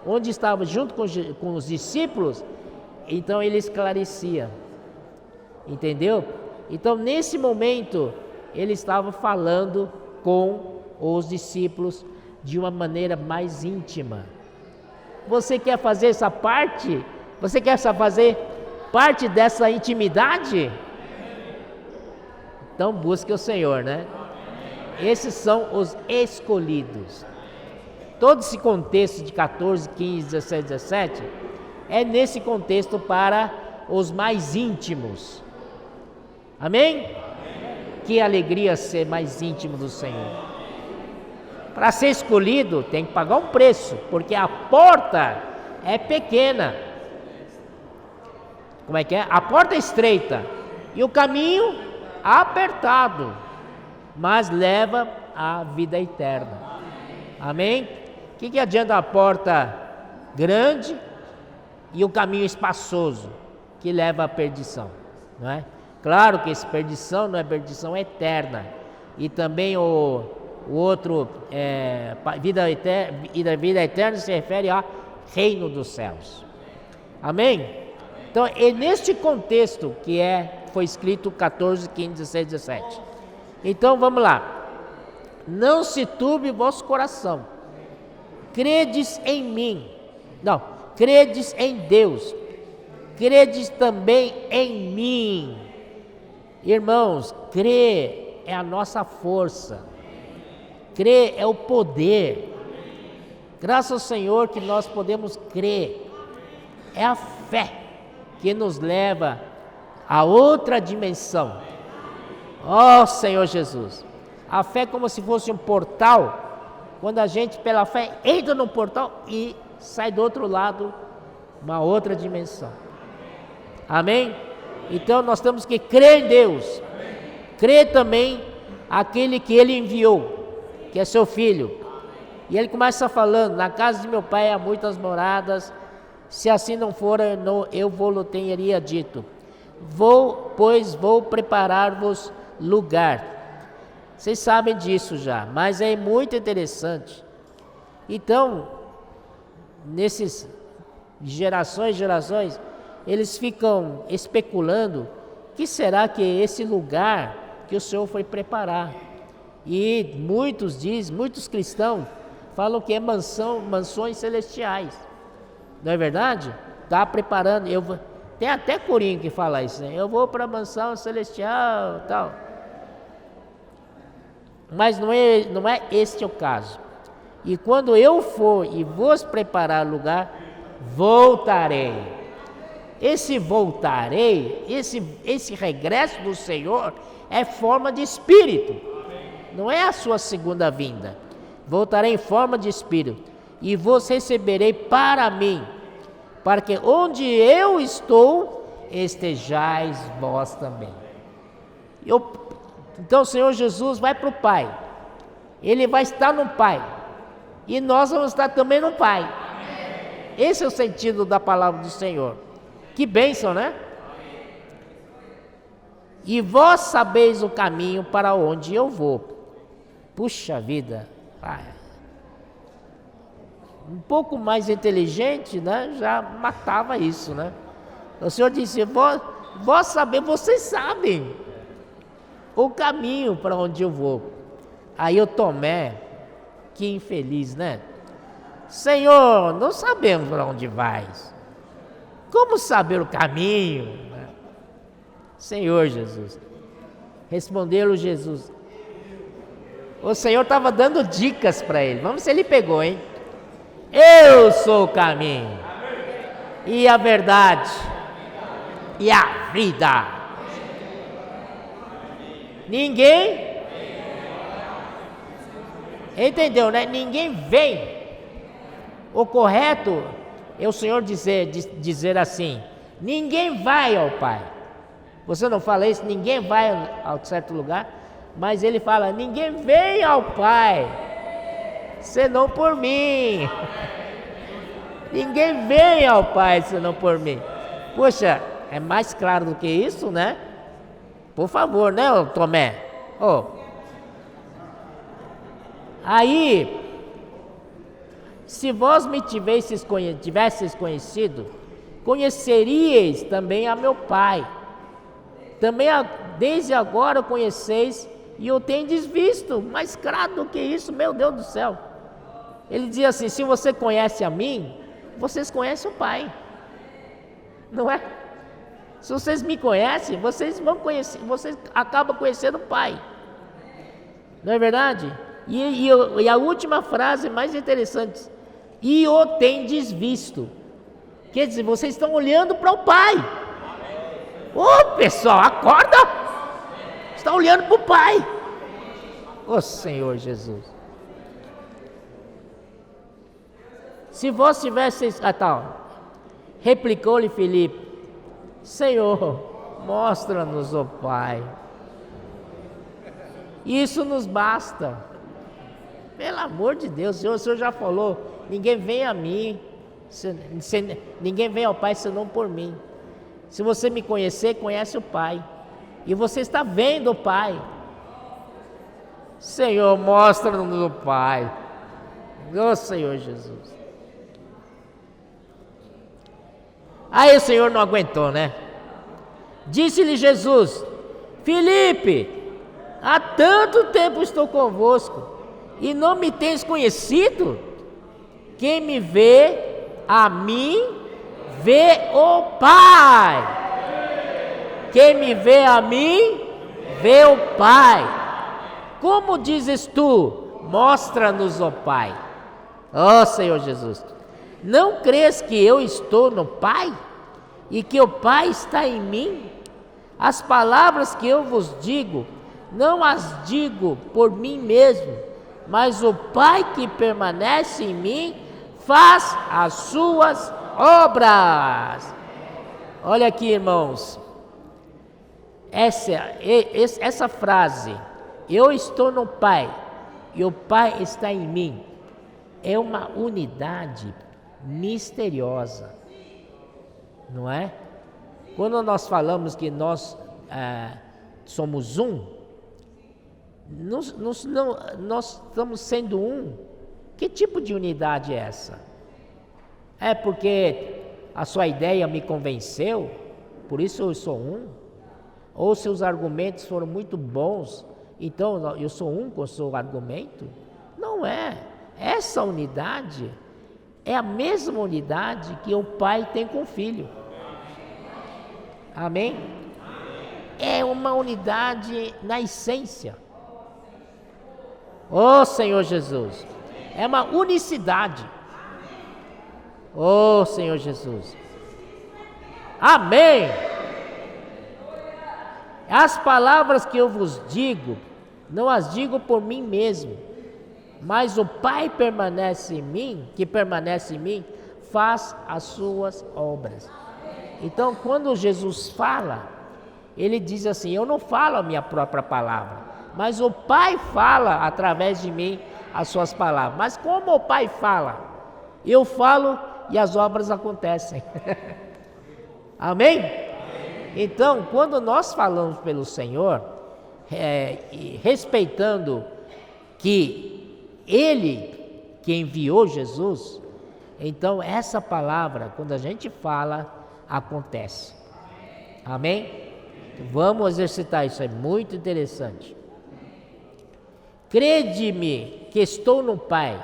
onde estava junto com os discípulos, então Ele esclarecia. Entendeu? Então nesse momento, Ele estava falando com os discípulos de uma maneira mais íntima. Você quer fazer essa parte? Você quer fazer parte dessa intimidade? Então busque o Senhor, né? Esses são os escolhidos. Todo esse contexto de 14, 15, 16, 17 é nesse contexto para os mais íntimos. Amém? Que alegria ser mais íntimo do Senhor. Para ser escolhido tem que pagar um preço, porque a porta é pequena. Como é que é? A porta é estreita e o caminho apertado, mas leva à vida eterna. Amém? O que adianta a porta grande e o caminho espaçoso, que leva à perdição, não é? Claro que essa perdição não é perdição eterna, e também o outro, vida eterna se refere ao reino dos céus. Amém? Então é neste contexto que foi escrito 14, 15, 16, 17. Então vamos lá. Não se turbe vosso coração, credes em mim, não, credes em Deus, credes também em mim. Irmãos, crer é a nossa força, crer é o poder. Graças ao Senhor que nós podemos crer. É a fé que nos leva a outra dimensão. Ó Senhor Jesus, a fé é como se fosse um portal, quando a gente pela fé entra no portal e sai do outro lado, uma outra dimensão. Amém? Então nós temos que crer em Deus, crer também aquele que Ele enviou, que é seu Filho. E Ele começa falando: na casa de meu Pai há muitas moradas, se assim não for, eu vou-lo teria dito. Vou preparar-vos lugar. Vocês sabem disso já, mas é muito interessante. Então, nesses gerações, eles ficam especulando que será que é esse lugar que o Senhor foi preparar. E muitos cristãos falam que é mansões celestiais. Não é verdade? Está preparando. Tem até corinho que fala isso, né? Eu vou para a mansão celestial, tal. Mas não é este o caso. E quando eu for e vos preparar lugar, voltarei. Esse voltarei, esse regresso do Senhor é forma de espírito. Não é a sua segunda vinda. Voltarei em forma de espírito e vos receberei para mim, para que onde eu estou, estejais vós também. Então o Senhor Jesus vai para o Pai, Ele vai estar no Pai, e nós vamos estar também no Pai. Esse é o sentido da palavra do Senhor. Que bênção, né? E vós sabeis o caminho para onde eu vou. Puxa vida, um pouco mais inteligente, né? Já matava isso, né? O Senhor disse: vocês sabem o caminho para onde eu vou. Aí o Tomé, Que infeliz, né? Senhor, não sabemos para onde vais. Como saber o caminho? Senhor Jesus. Respondeu Jesus. O Senhor estava dando dicas para ele. Vamos ver se ele pegou, hein? Eu sou o caminho e a verdade e a vida. Ninguém entendeu, né? Ninguém vem. O correto é o Senhor dizer assim: ninguém vai ao Pai. Você não fala isso, ninguém vai a certo lugar, mas ele fala: ninguém vem ao Pai, senão por mim. Ninguém vem ao Pai, senão por mim. Poxa, é mais claro do que isso, né? Por favor, né, Tomé? Oh. Aí, se vós me tivesseis conhecido, conheceríeis também a meu Pai. Também desde agora o conheceis e o tendes visto. Mais claro do que isso, meu Deus do céu. Ele dizia assim: se você conhece a mim, vocês conhecem o Pai. Não é? Se vocês me conhecem, vocês vão conhecer, vocês acabam conhecendo o Pai. Não é verdade? E a última frase mais interessante: e o tendes visto. Quer dizer, vocês estão olhando para o Pai. Ô pessoal, acorda! Está olhando para o Pai. Ô Senhor Jesus. Se vós tivesseis... Replicou-lhe Filipe: Senhor, mostra-nos o Pai. Isso nos basta. Pelo amor de Deus, o Senhor já falou: ninguém vem a mim, ninguém vem ao Pai senão por mim. Se você me conhecer, conhece o Pai. E você está vendo o Pai. Senhor, mostra-nos o Pai. Ô Senhor Jesus. Aí o Senhor não aguentou, né? Disse-lhe Jesus: Filipe, há tanto tempo estou convosco e não me tens conhecido? Quem me vê, a mim, vê o Pai. Quem me vê a mim, vê o Pai. Como dizes tu, mostra-nos o Pai? Ó Senhor Jesus, não crês que eu estou no Pai e que o Pai está em mim? As palavras que eu vos digo, não as digo por mim mesmo, mas o Pai que permanece em mim faz as suas obras. Olha aqui, irmãos, essa frase, eu estou no Pai e o Pai está em mim, é uma unidade misteriosa, não é? Quando nós falamos que nós somos um, nós estamos sendo um. Que tipo de unidade é essa? É porque a sua ideia me convenceu, por isso eu sou um? Ou seus argumentos foram muito bons, então eu sou um com o seu argumento? Não é. Essa unidade é a mesma unidade que o Pai tem com o Filho. Amém? É uma unidade na essência. Ó Senhor Jesus, é uma unicidade. Ó Senhor Jesus. Amém. As palavras que eu vos digo, não as digo por mim mesmo, mas o Pai permanece em mim, que permanece em mim, faz as suas obras. Então, quando Jesus fala, ele diz assim: eu não falo a minha própria palavra, mas o Pai fala através de mim as suas palavras. Mas como o Pai fala? Eu falo e as obras acontecem. Amém? Então, quando nós falamos pelo Senhor, respeitando que Ele que enviou Jesus, então essa palavra, quando a gente fala, acontece. Amém? Vamos exercitar isso, é muito interessante. Crede-me que estou no Pai,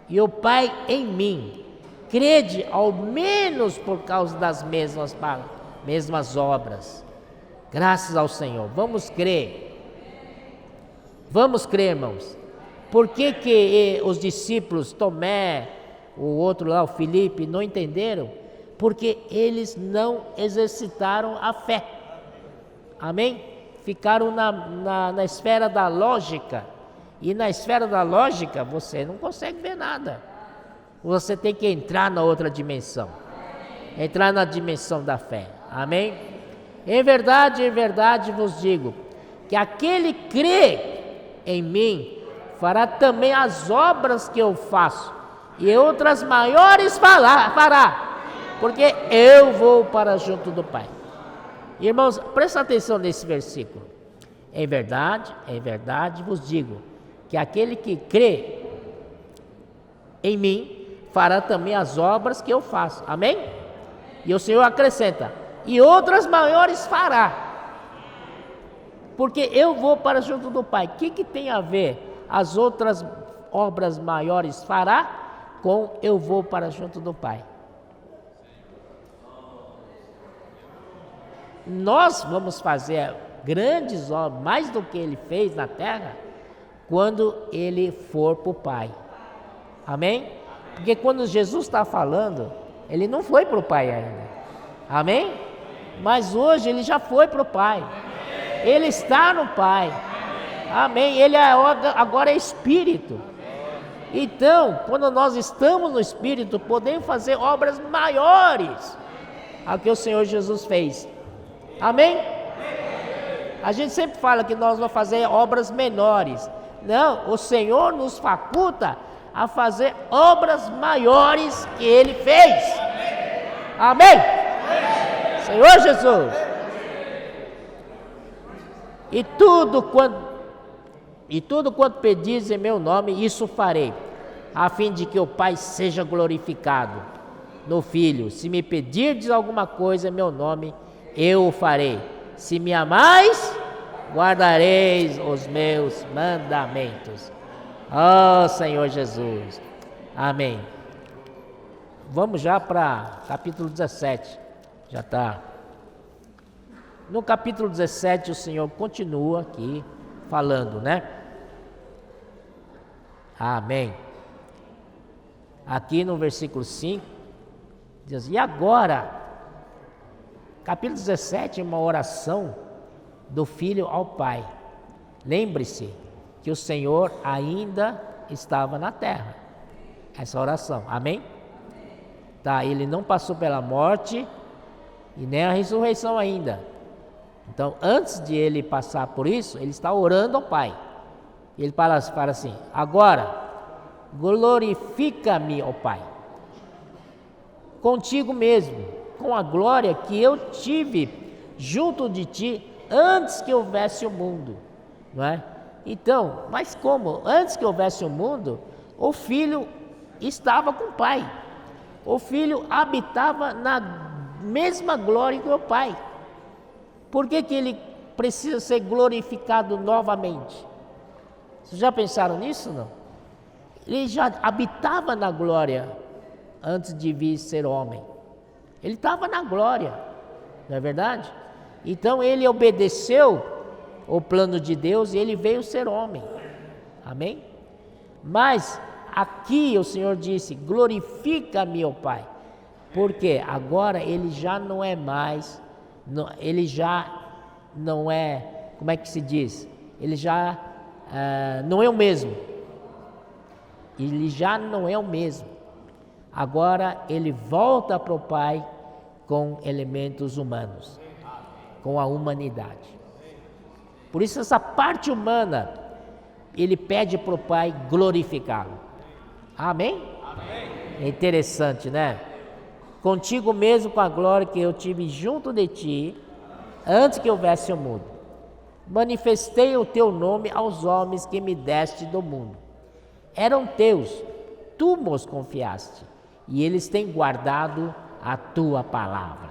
e o Pai em mim, crede ao menos por causa das mesmas obras. Graças ao Senhor. Vamos crer, irmãos. Por que os discípulos, Tomé, o outro lá, o Filipe, não entenderam? Porque eles não exercitaram a fé. Amém? Ficaram na esfera da lógica. E na esfera da lógica você não consegue ver nada. Você tem que entrar na outra dimensão. Entrar na dimensão da fé. Amém? Em verdade vos digo, que aquele que crê em mim, fará também as obras que eu faço, e outras maiores fará, porque eu vou para junto do Pai. Irmãos, presta atenção nesse versículo. Em verdade vos digo, que aquele que crê em mim, fará também as obras que eu faço. Amém? E o Senhor acrescenta, e outras maiores fará, porque eu vou para junto do Pai. O que tem a ver as outras obras maiores fará com eu vou para junto do Pai? Nós vamos fazer grandes obras, mais do que ele fez na terra, quando ele for para o Pai. Amém? Porque quando Jesus está falando, ele não foi para o Pai ainda. Amém? Mas hoje ele já foi para o Pai. Ele está no Pai. Amém? Ele agora é Espírito. Então, quando nós estamos no Espírito, podemos fazer obras maiores a que o Senhor Jesus fez. Amém? A gente sempre fala que nós vamos fazer obras menores. Não, o Senhor nos faculta a fazer obras maiores que Ele fez. Amém? Senhor Jesus. E tudo quanto pedis em meu nome, isso farei, a fim de que o Pai seja glorificado no Filho. Se me pedirdes alguma coisa em meu nome, eu o farei. Se me amais, guardareis os meus mandamentos. Oh, Senhor Jesus. Amém. Vamos já para capítulo 17. Já está. No capítulo 17, o Senhor continua aqui falando, né? Amém. Aqui no versículo 5, diz: e agora, capítulo 17 é uma oração do Filho ao Pai. Lembre-se que o Senhor ainda estava na terra. Essa oração, amém? Tá, ele não passou pela morte e nem a ressurreição ainda. Então, antes de ele passar por isso, ele está orando ao Pai. Ele fala assim: agora, glorifica-me, ó Pai, contigo mesmo, com a glória que eu tive junto de ti antes que houvesse o mundo, não é? Então, mas como? Antes que houvesse o mundo, o Filho estava com o Pai. O Filho habitava na mesma glória que o Pai. Por que ele precisa ser glorificado novamente? Vocês já pensaram nisso, não? Ele já habitava na glória antes de vir ser homem. Ele estava na glória, não é verdade? Então ele obedeceu o plano de Deus e ele veio ser homem. Amém? Mas aqui o Senhor disse: glorifica-me, ó Pai. Porque agora ele já não é mais, ele já não é, como é que se diz? Ele já não é o mesmo. Ele já não é o mesmo. Agora ele volta para o Pai com elementos humanos, com a humanidade. Por isso essa parte humana, ele pede para o Pai glorificá-lo. Amém? Amém? É interessante, né? Contigo mesmo, com a glória que eu tive junto de ti, antes que houvesse o mundo. Manifestei o teu nome aos homens que me deste do mundo. Eram teus, tu nos confiaste, e eles têm guardado a tua palavra.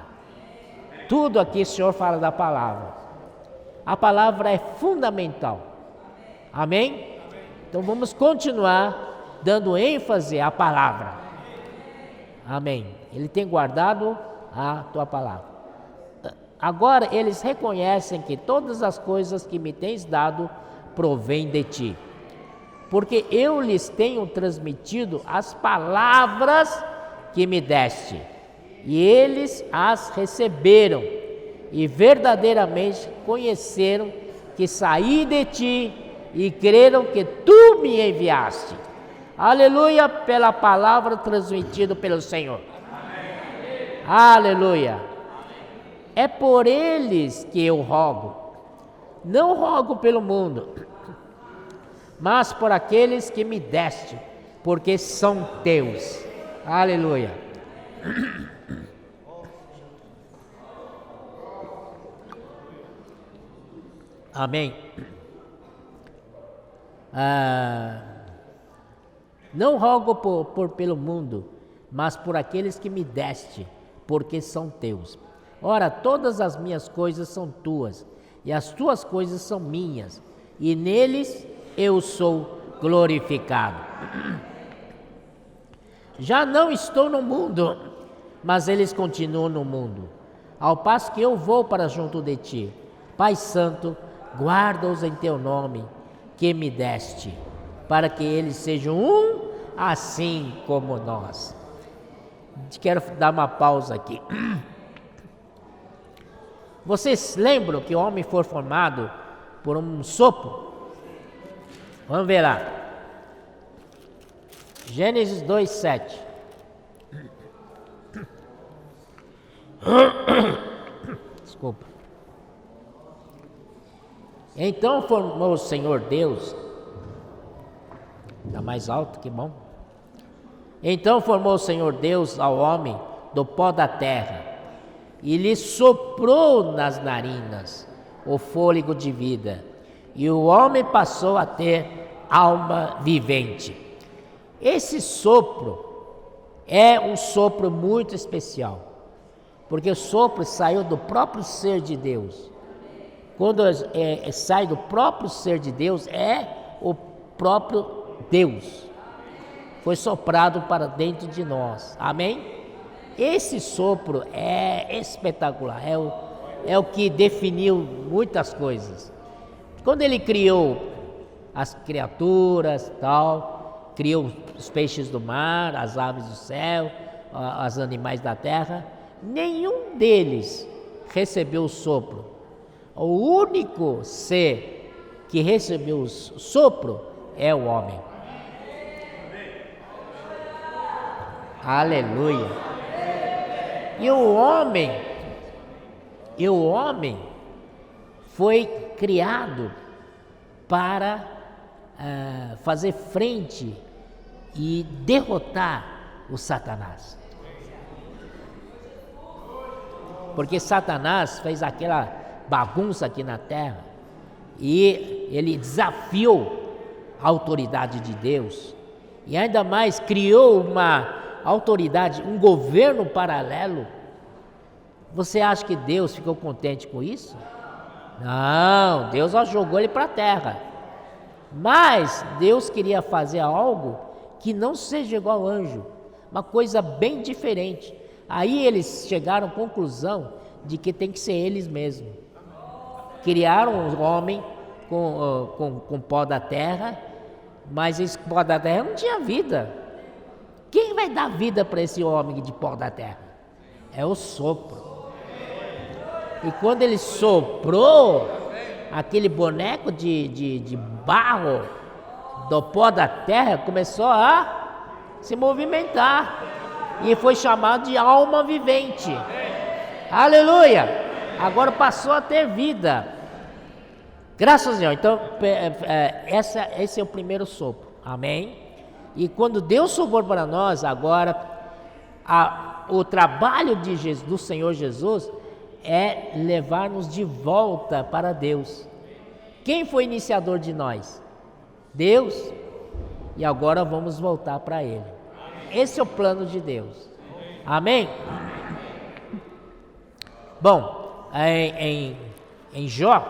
Tudo aqui o Senhor fala da palavra. A palavra é fundamental. Amém? Então vamos continuar dando ênfase à palavra. Amém. Ele tem guardado a tua palavra. Agora eles reconhecem que todas as coisas que me tens dado provêm de ti, porque eu lhes tenho transmitido as palavras que me deste, e eles as receberam, e verdadeiramente conheceram que saí de ti, e creram que tu me enviaste. Aleluia, pela palavra transmitida pelo Senhor. Amém. Aleluia. É por eles que eu rogo, não rogo pelo mundo, mas por aqueles que me deste, porque são teus. Aleluia. Amém. Não rogo pelo mundo, mas por aqueles que me deste, porque são teus. Ora, todas as minhas coisas são tuas, e as tuas coisas são minhas, e neles eu sou glorificado. Já não estou no mundo, mas eles continuam no mundo, ao passo que eu vou para junto de ti. Pai Santo, guarda-os em teu nome, que me deste, para que eles sejam um, assim como nós. Quero dar uma pausa aqui. Vocês lembram que o homem foi formado por um sopro? Vamos ver lá. Gênesis 2:7. Desculpa. Então formou o Senhor Deus. Está mais alto, que bom. Então formou o Senhor Deus ao homem do pó da terra, e lhe soprou nas narinas o fôlego de vida, e o homem passou a ter alma vivente. Esse sopro é um sopro muito especial, porque o sopro saiu do próprio ser de Deus. Quando sai do próprio ser de Deus, é o próprio Deus. Foi soprado para dentro de nós. Amém? Esse sopro é espetacular, é o que definiu muitas coisas. Quando ele criou as criaturas, tal, criou os peixes do mar, as aves do céu, os animais da terra, nenhum deles recebeu o sopro. O único ser que recebeu o sopro é o homem. Aleluia. E o homem foi criado para fazer frente e derrotar o Satanás. Porque Satanás fez aquela bagunça aqui na terra e ele desafiou a autoridade de Deus, e ainda mais criou uma autoridade, um governo paralelo. Você acha que Deus ficou contente com isso? Não, Deus jogou ele para a terra. Mas Deus queria fazer algo que não seja igual ao anjo, uma coisa bem diferente. Aí eles chegaram à conclusão de que tem que ser eles mesmos. Criaram um homem com pó da terra, mas esse pó da terra não tinha vida. Quem vai dar vida para esse homem de pó da terra? É o sopro. E quando ele soprou, aquele boneco de barro do pó da terra começou a se movimentar, e foi chamado de alma vivente. Aleluia! Agora passou a ter vida. Graças a Deus. Então, esse é o primeiro sopro. Amém? E quando Deus soprou para nós, agora o trabalho do Senhor Jesus é levar-nos de volta para Deus. Quem foi iniciador de nós? Deus. E agora vamos voltar para Ele. Esse é o plano de Deus. Amém? Bom, em Jó,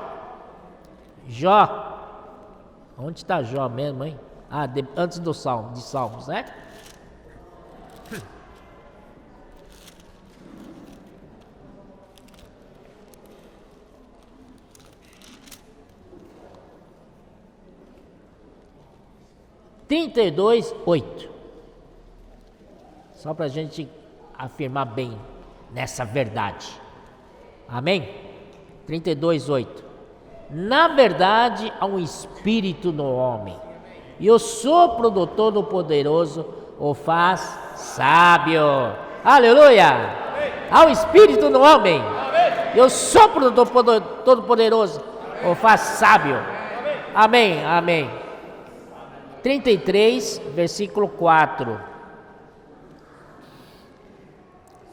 onde está Jó mesmo, hein? Antes do Salmo, de Salmos, né? Trinta e dois, 8. Só para a gente afirmar bem nessa verdade. Amém? 32, 8. Na verdade, há um espírito no homem, e o sopro do Todo-Poderoso o faz sábio. Aleluia! Há um espírito no homem, e o sopro do Todo-Poderoso o faz sábio. Amém, amém. 33, versículo 4.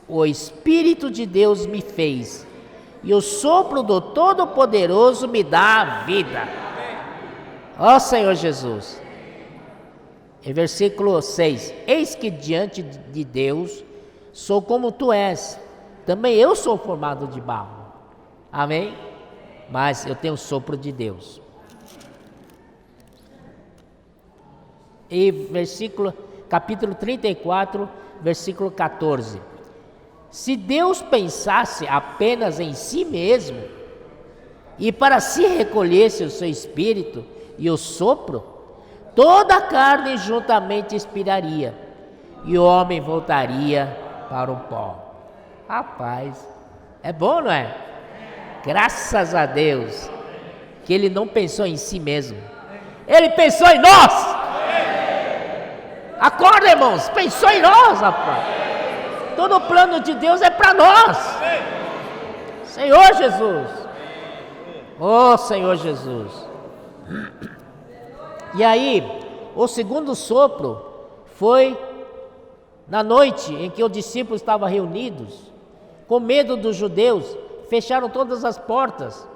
O Espírito de Deus me fez, e o sopro do Todo-Poderoso me dá a vida. Ó Senhor Jesus. Em versículo 6. Eis que diante de Deus sou como tu és. Também eu sou formado de barro. Amém? Mas eu tenho o sopro de Deus. E capítulo 34, versículo 14. Se Deus pensasse apenas em si mesmo, e para si recolhesse o seu espírito e o sopro, toda a carne juntamente expiraria, e o homem voltaria para o pó. Rapaz, é bom, não é? Graças a Deus, que Ele não pensou em si mesmo, Ele pensou em nós. Acorda, irmãos, pensou em nós, rapaz. Todo o plano de Deus é para nós. Senhor Jesus. Oh, Senhor Jesus. E aí, o segundo sopro foi na noite em que os discípulos estavam reunidos, com medo dos judeus, fecharam todas as portas,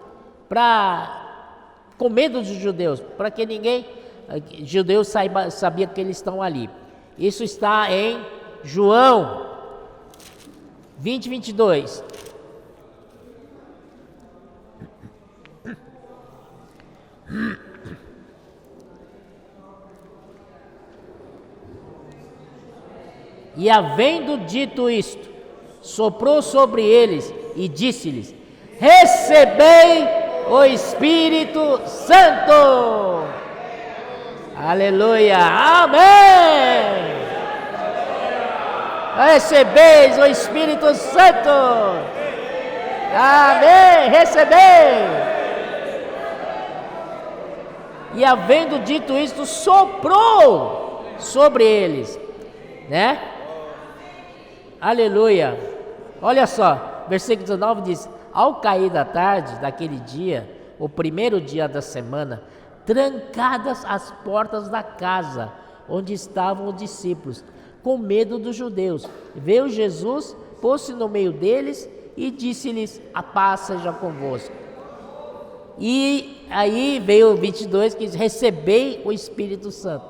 com medo dos judeus, para que ninguém, judeus sabia que eles estão ali. Isso está em João 20, 22. E havendo dito isto, soprou sobre eles e disse-lhes: recebei o Espírito Santo. Aleluia, amém. Recebeis o Espírito Santo. Amém, recebei. E havendo dito isto, soprou sobre eles, né? Aleluia. Olha só, versículo 19 diz: ao cair da tarde daquele dia, o primeiro dia da semana, trancadas as portas da casa onde estavam os discípulos, com medo dos judeus, veio Jesus, pôs-se no meio deles e disse-lhes: a paz seja convosco. E aí veio o 22 que diz: recebei o Espírito Santo.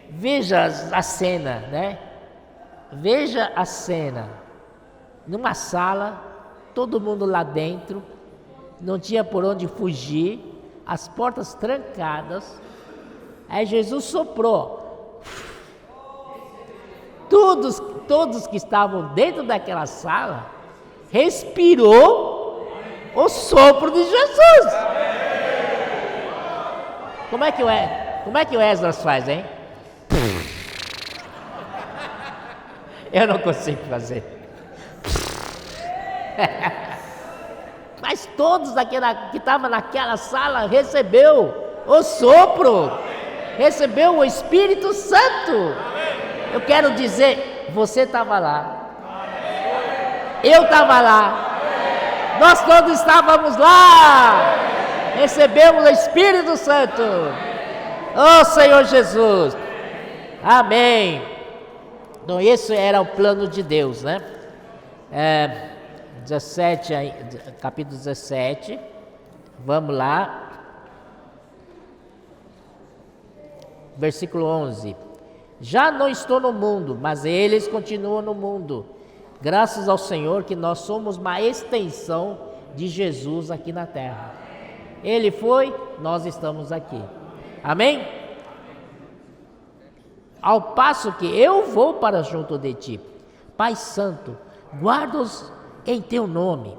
Veja a cena, né? Veja a cena. Numa sala, todo mundo lá dentro, não tinha por onde fugir, as portas trancadas. Aí Jesus soprou. Todos que estavam dentro daquela sala respirou o sopro de Jesus. Como é que o Esdras faz, hein? Eu não consigo fazer. Mas todos que estavam naquela sala recebeu o sopro, recebeu o Espírito Santo. Eu quero dizer, você estava lá, eu estava lá, nós todos estávamos lá, recebemos o Espírito Santo. Oh Senhor Jesus, amém. Então esse era o plano de Deus, né? 17, capítulo 17, vamos lá, versículo 11. Já não estou no mundo, mas eles continuam no mundo. Graças ao Senhor que nós somos uma extensão de Jesus aqui na terra. Ele foi, nós estamos aqui. Amém? ao passo que eu vou para junto de ti. Pai Santo, guarda-os em teu nome,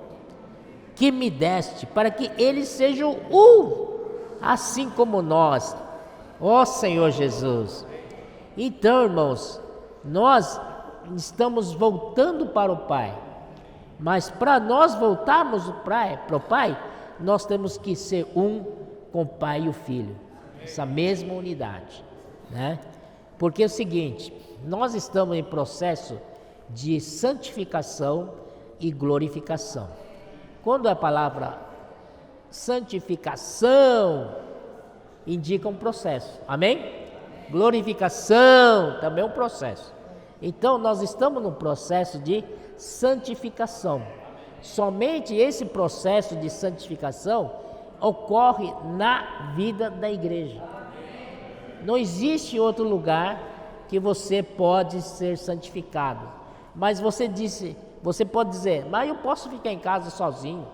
que me deste, para que eles sejam assim como nós. Ó Senhor Jesus. Então, irmãos, nós estamos voltando para o Pai, mas para nós voltarmos para o Pai, nós temos que ser um com o Pai e o Filho, essa mesma unidade, né? Porque é o seguinte, nós estamos em processo de santificação e glorificação. Quando a palavra santificação indica um processo, amém? Glorificação também é um processo. Então nós estamos num processo de santificação. Somente esse processo de santificação ocorre na vida da igreja. Não existe outro lugar que você pode ser santificado. Mas você pode dizer, mas eu posso ficar em casa sozinho,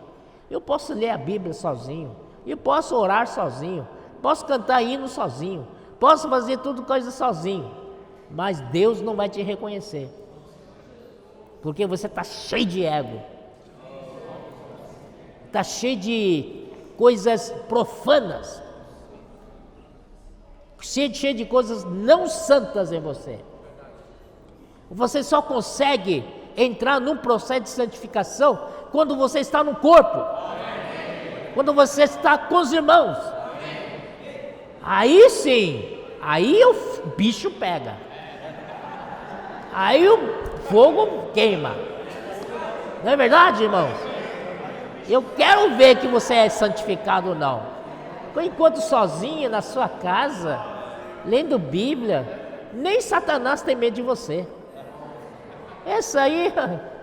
eu posso ler a Bíblia sozinho, eu posso orar sozinho, posso cantar hino sozinho, posso fazer tudo coisa sozinho, mas Deus não vai te reconhecer, porque você está cheio de ego, está cheio de coisas profanas, cheio de coisas não santas em você. Você só consegue entrar num processo de santificação quando você está no corpo, quando você está com os irmãos. Aí sim, aí o bicho pega, aí o fogo queima. Não é verdade, irmãos? Eu quero ver que você é santificado ou não. Enquanto sozinho na sua casa, lendo Bíblia, nem Satanás tem medo de você. Essa aí,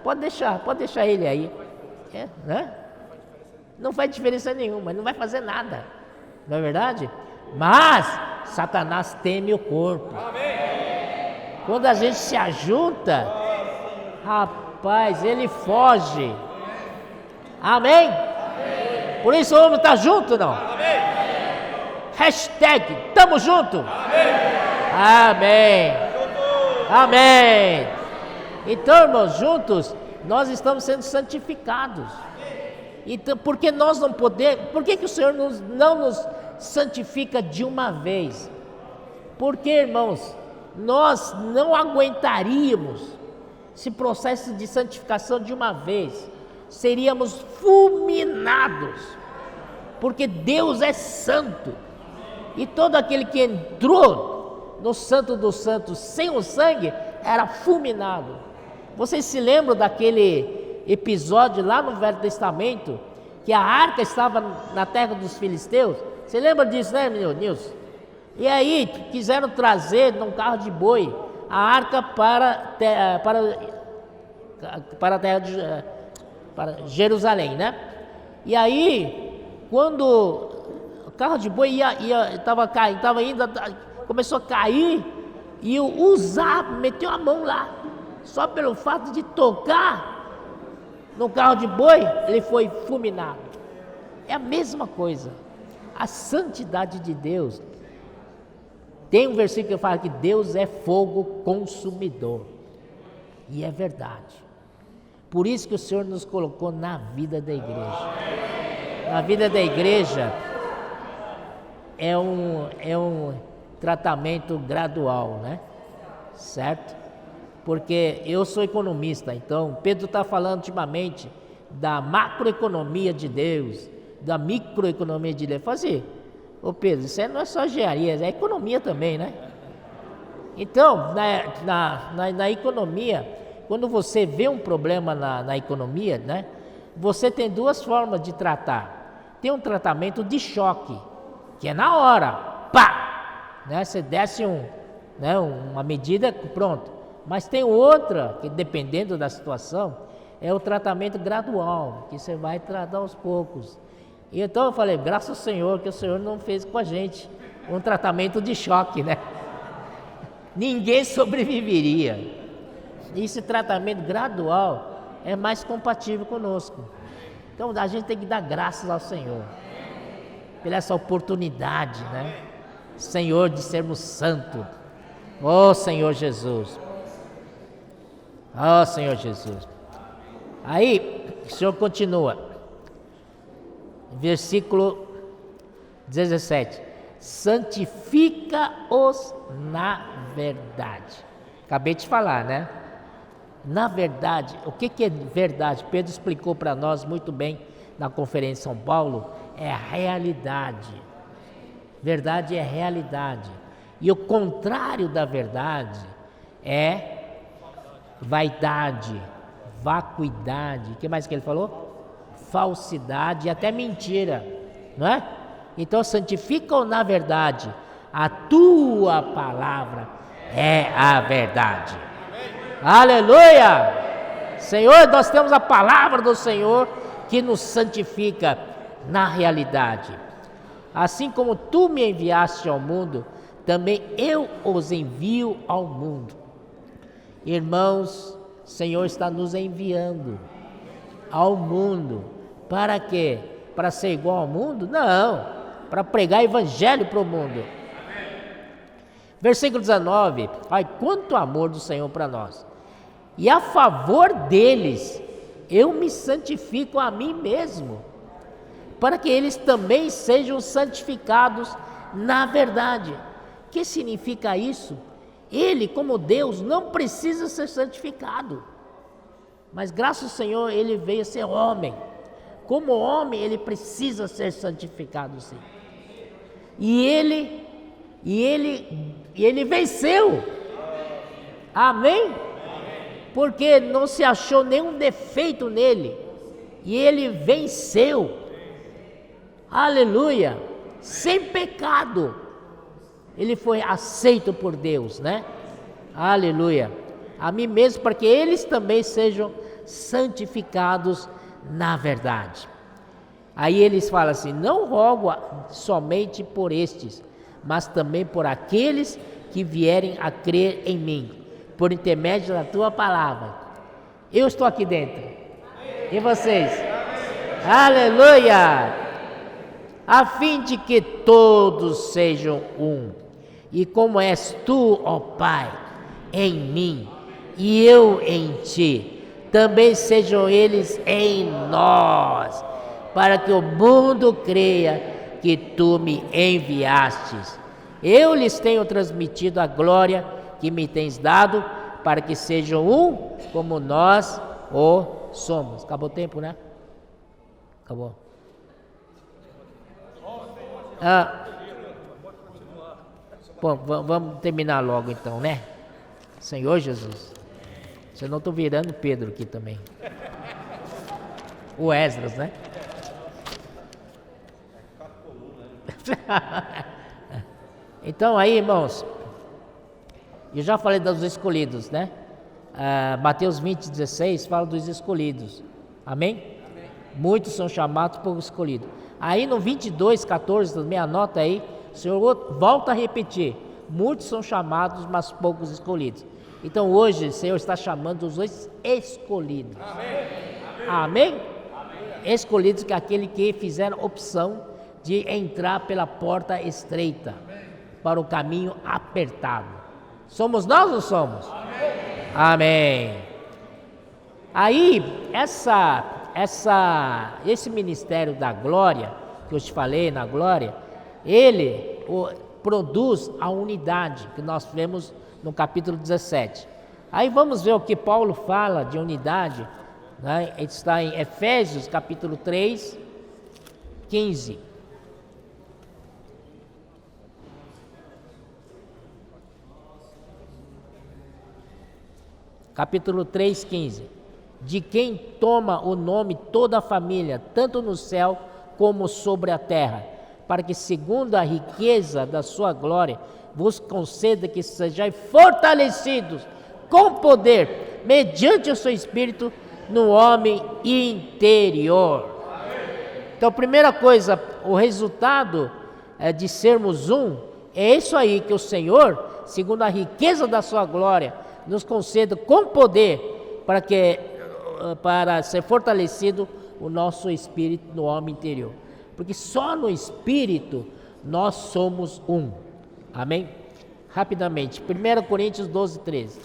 pode deixar ele aí, né? Não faz diferença nenhuma, não vai fazer nada, não é verdade? Mas Satanás teme o corpo. Quando a gente se ajunta, rapaz, ele foge. Amém? Por isso o homem está junto, não? Hashtag, tamo junto? Amém. Amém. Então, irmãos, juntos, nós estamos sendo santificados. Então, porque nós não podemos, por que o Senhor não nos santifica de uma vez? Porque, irmãos, nós não aguentaríamos esse processo de santificação de uma vez, seríamos fulminados, porque Deus é santo, e todo aquele que entrou no Santo dos Santos sem o sangue, era fulminado. Vocês se lembram daquele episódio lá no Velho Testamento, que a arca estava na terra dos filisteus? Você lembra disso, né, Nilson? E aí quiseram trazer num carro de boi a arca para a terra de para Jerusalém, né? E aí, quando o carro de boi estava indo, começou a cair, e o Uzá meteu a mão lá, só pelo fato de tocar no carro de boi, ele foi fulminado. É a mesma coisa, a santidade de Deus. Tem um versículo que fala que Deus é fogo consumidor, e é verdade. Por isso que o Senhor nos colocou na vida da igreja. Na vida da igreja é um tratamento gradual, né? Certo? Porque eu sou economista, então Pedro está falando ultimamente da macroeconomia de Deus, da microeconomia de Deus. Assim, ô Pedro, isso aí não é só engenharia, é economia também, né? Então, na economia, quando você vê um problema na economia, né? Você tem duas formas de tratar. Tem um tratamento de choque, que é na hora, pá! Né? Você desce uma medida, pronto. Mas tem outra, que dependendo da situação, é o tratamento gradual, que você vai tratar aos poucos. E então eu falei, graças ao Senhor, que o Senhor não fez com a gente um tratamento de choque, né? Ninguém sobreviveria. Esse tratamento gradual é mais compatível conosco. Então a gente tem que dar graças ao Senhor pela essa oportunidade, né? Senhor, de sermos santos, Oh Senhor Jesus. Oh Senhor Jesus. Aí o Senhor continua. Versículo 17. Santifica-os na verdade. Acabei de falar, né? Na verdade, o que é verdade? Pedro explicou para nós muito bem na conferência em São Paulo, é a realidade. Verdade é realidade. E o contrário da verdade é vaidade, vacuidade. O que mais que ele falou? Falsidade e até mentira, não é? Então santifica-o na verdade. A tua palavra é a verdade. Aleluia! Senhor, nós temos a palavra do Senhor que nos santifica na realidade. Assim como tu me enviaste ao mundo, também eu os envio ao mundo. Irmãos, o Senhor está nos enviando ao mundo. Para quê? Para ser igual ao mundo? Não, para pregar evangelho para o mundo. Versículo 19, ai, quanto amor do Senhor para nós. E a favor deles, eu me santifico a mim mesmo, para que eles também sejam santificados na verdade. O que significa isso? Ele, como Deus, não precisa ser santificado, mas graças ao Senhor, ele veio ser homem. Como homem, ele precisa ser santificado, sim. E ele venceu. Amém? Porque não se achou nenhum defeito nele. E ele venceu. Aleluia. Sem pecado. Ele foi aceito por Deus, né? Aleluia. A mim mesmo, para que eles também sejam santificados na verdade. Aí eles falam assim: não rogo somente por estes, mas também por aqueles que vierem a crer em mim, por intermédio da tua palavra. Eu estou aqui dentro. E vocês? Aleluia! A fim de que todos sejam um. E como és tu, ó Pai, em mim, e eu em ti, também sejam eles em nós, para que o mundo creia que tu me enviastes. Eu lhes tenho transmitido a glória que me tens dado, para que sejam um como nós o somos. Acabou o tempo, né? Acabou. Bom, vamos terminar logo então, né? Senhor Jesus. Senão estou virando Pedro aqui também. O Esdras, né? Então aí, irmãos, eu já falei dos escolhidos, né? Mateus 20:16 fala dos escolhidos. Amém? Muitos são chamados, poucos escolhidos. Aí no 22:14, também anota aí, o Senhor volta a repetir: muitos são chamados, mas poucos escolhidos. Então hoje o Senhor está chamando os escolhidos. Amém? Amém? Escolhidos, que é aquele que fizeram opção de entrar pela porta estreita, para o caminho apertado. Somos nós ou não somos? Amém. Aí esse ministério da glória, que eu te falei na glória, ele produz a unidade, que nós vemos no capítulo 17. Aí vamos ver o que Paulo fala de unidade, né? Ele está em Efésios capítulo 3, 15. Capítulo 3, 15. De quem toma o nome toda a família, tanto no céu como sobre a terra, para que segundo a riqueza da sua glória, vos conceda que sejais fortalecidos com poder, mediante o seu Espírito, no homem interior. Então, primeira coisa, o resultado de sermos um, é isso aí, que o Senhor, segundo a riqueza da sua glória, nos conceda com poder, para ser fortalecido o nosso espírito no homem interior. Porque só no espírito nós somos um. Amém? rapidamente. 1 Coríntios 12, 13.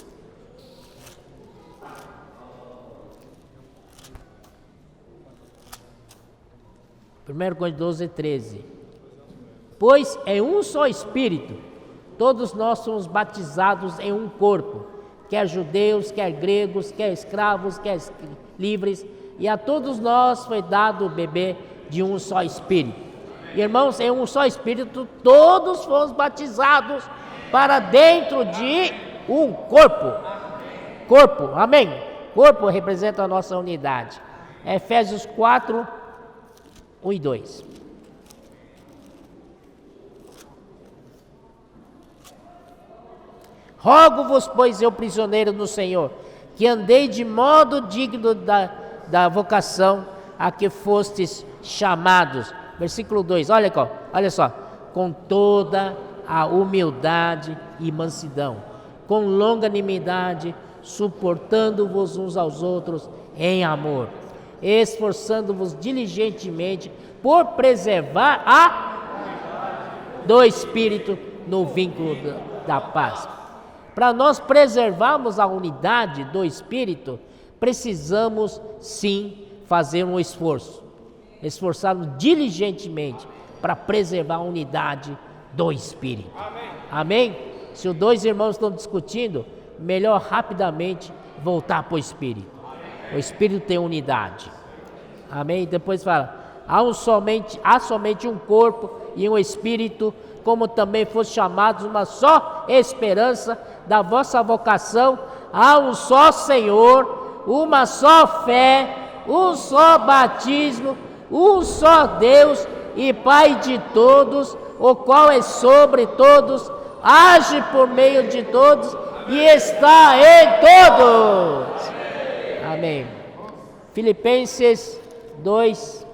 1 Coríntios 12, 13. Pois é um só Espírito, todos nós somos batizados em um corpo, quer judeus, quer gregos, quer escravos, quer livres, e a todos nós foi dado beber de um só Espírito. Irmãos, em um só Espírito, todos fomos batizados para dentro de um corpo. Corpo, amém? Corpo representa a nossa unidade. Efésios 4, 1 e 2. Rogo-vos, pois eu, prisioneiro no Senhor, que andei de modo digno da vocação a que fostes chamados. Versículo 2, olha só. Com toda a humildade e mansidão, com longanimidade, suportando-vos uns aos outros em amor, esforçando-vos diligentemente por preservar do Espírito no vínculo da paz. Para nós preservarmos a unidade do Espírito, precisamos sim fazer um esforço, esforçarmos diligentemente para preservar a unidade do Espírito. Amém? Se os dois irmãos estão discutindo, melhor rapidamente voltar para o Espírito. O Espírito tem unidade. Amém? Depois fala, há somente um corpo e um Espírito, como também foste chamados uma só esperança da vossa vocação, há um só Senhor, uma só fé, um só batismo, um só Deus e Pai de todos, o qual é sobre todos, age por meio de todos e está em todos. Amém. Filipenses 2,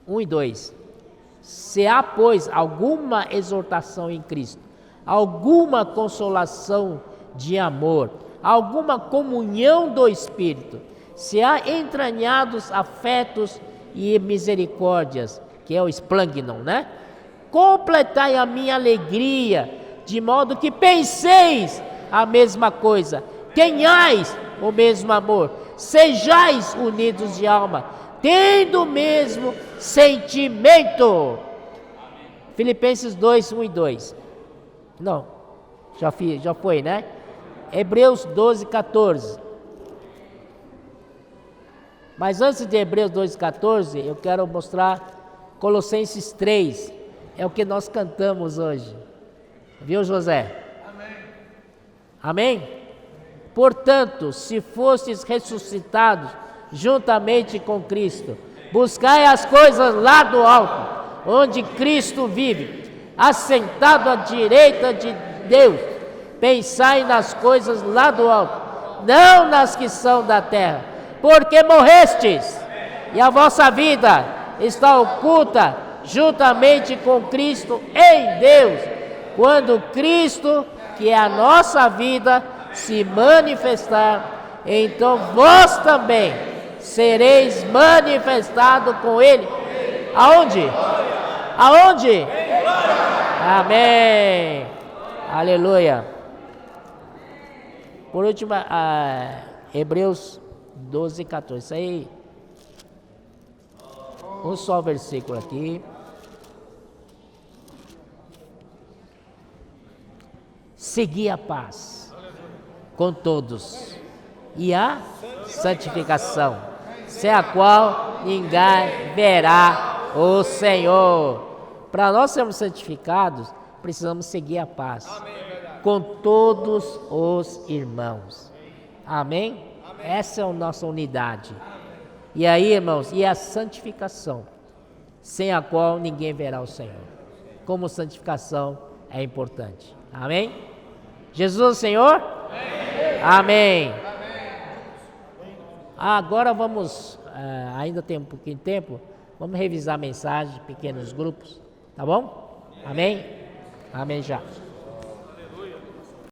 1 e 2. Se há, pois, alguma exortação em Cristo, alguma consolação de amor, alguma comunhão do Espírito, se há entranhados afetos e misericórdias, que é o esplangnon, né? Completai a minha alegria, de modo que penseis a mesma coisa, tenhais o mesmo amor, sejais unidos de alma, tendo o mesmo sentimento. Filipenses 2, 1 e 2. Não, já foi, né? Hebreus 12, 14. Mas antes de Hebreus 12, 14, eu quero mostrar Colossenses 3. É o que nós cantamos hoje. Viu, José? Amém? Amém? Portanto, se fostes ressuscitados juntamente com Cristo, buscai as coisas lá do alto, onde Cristo vive, assentado à direita de Deus. Pensai nas coisas lá do alto, não nas que são da terra, porque morrestes, e a vossa vida está oculta juntamente com Cristo em Deus. Quando Cristo, que é a nossa vida, se manifestar, então vós também sereis manifestados com Ele. Aonde? Aonde? Amém. Aleluia. Por último, Hebreus 12, 14. Isso aí. Um só versículo aqui. Segui a paz com todos e a santificação, sem a qual ninguém verá o Senhor. Para nós sermos santificados, precisamos seguir a paz com todos os irmãos. Amém? Essa é a nossa unidade. E aí, irmãos, e a santificação, sem a qual ninguém verá o Senhor. Como santificação é importante. Amém? Jesus é o Senhor? Amém. Agora vamos, ainda tem um pouquinho de tempo, vamos revisar a mensagem, pequenos grupos, tá bom? Amém? Amém já.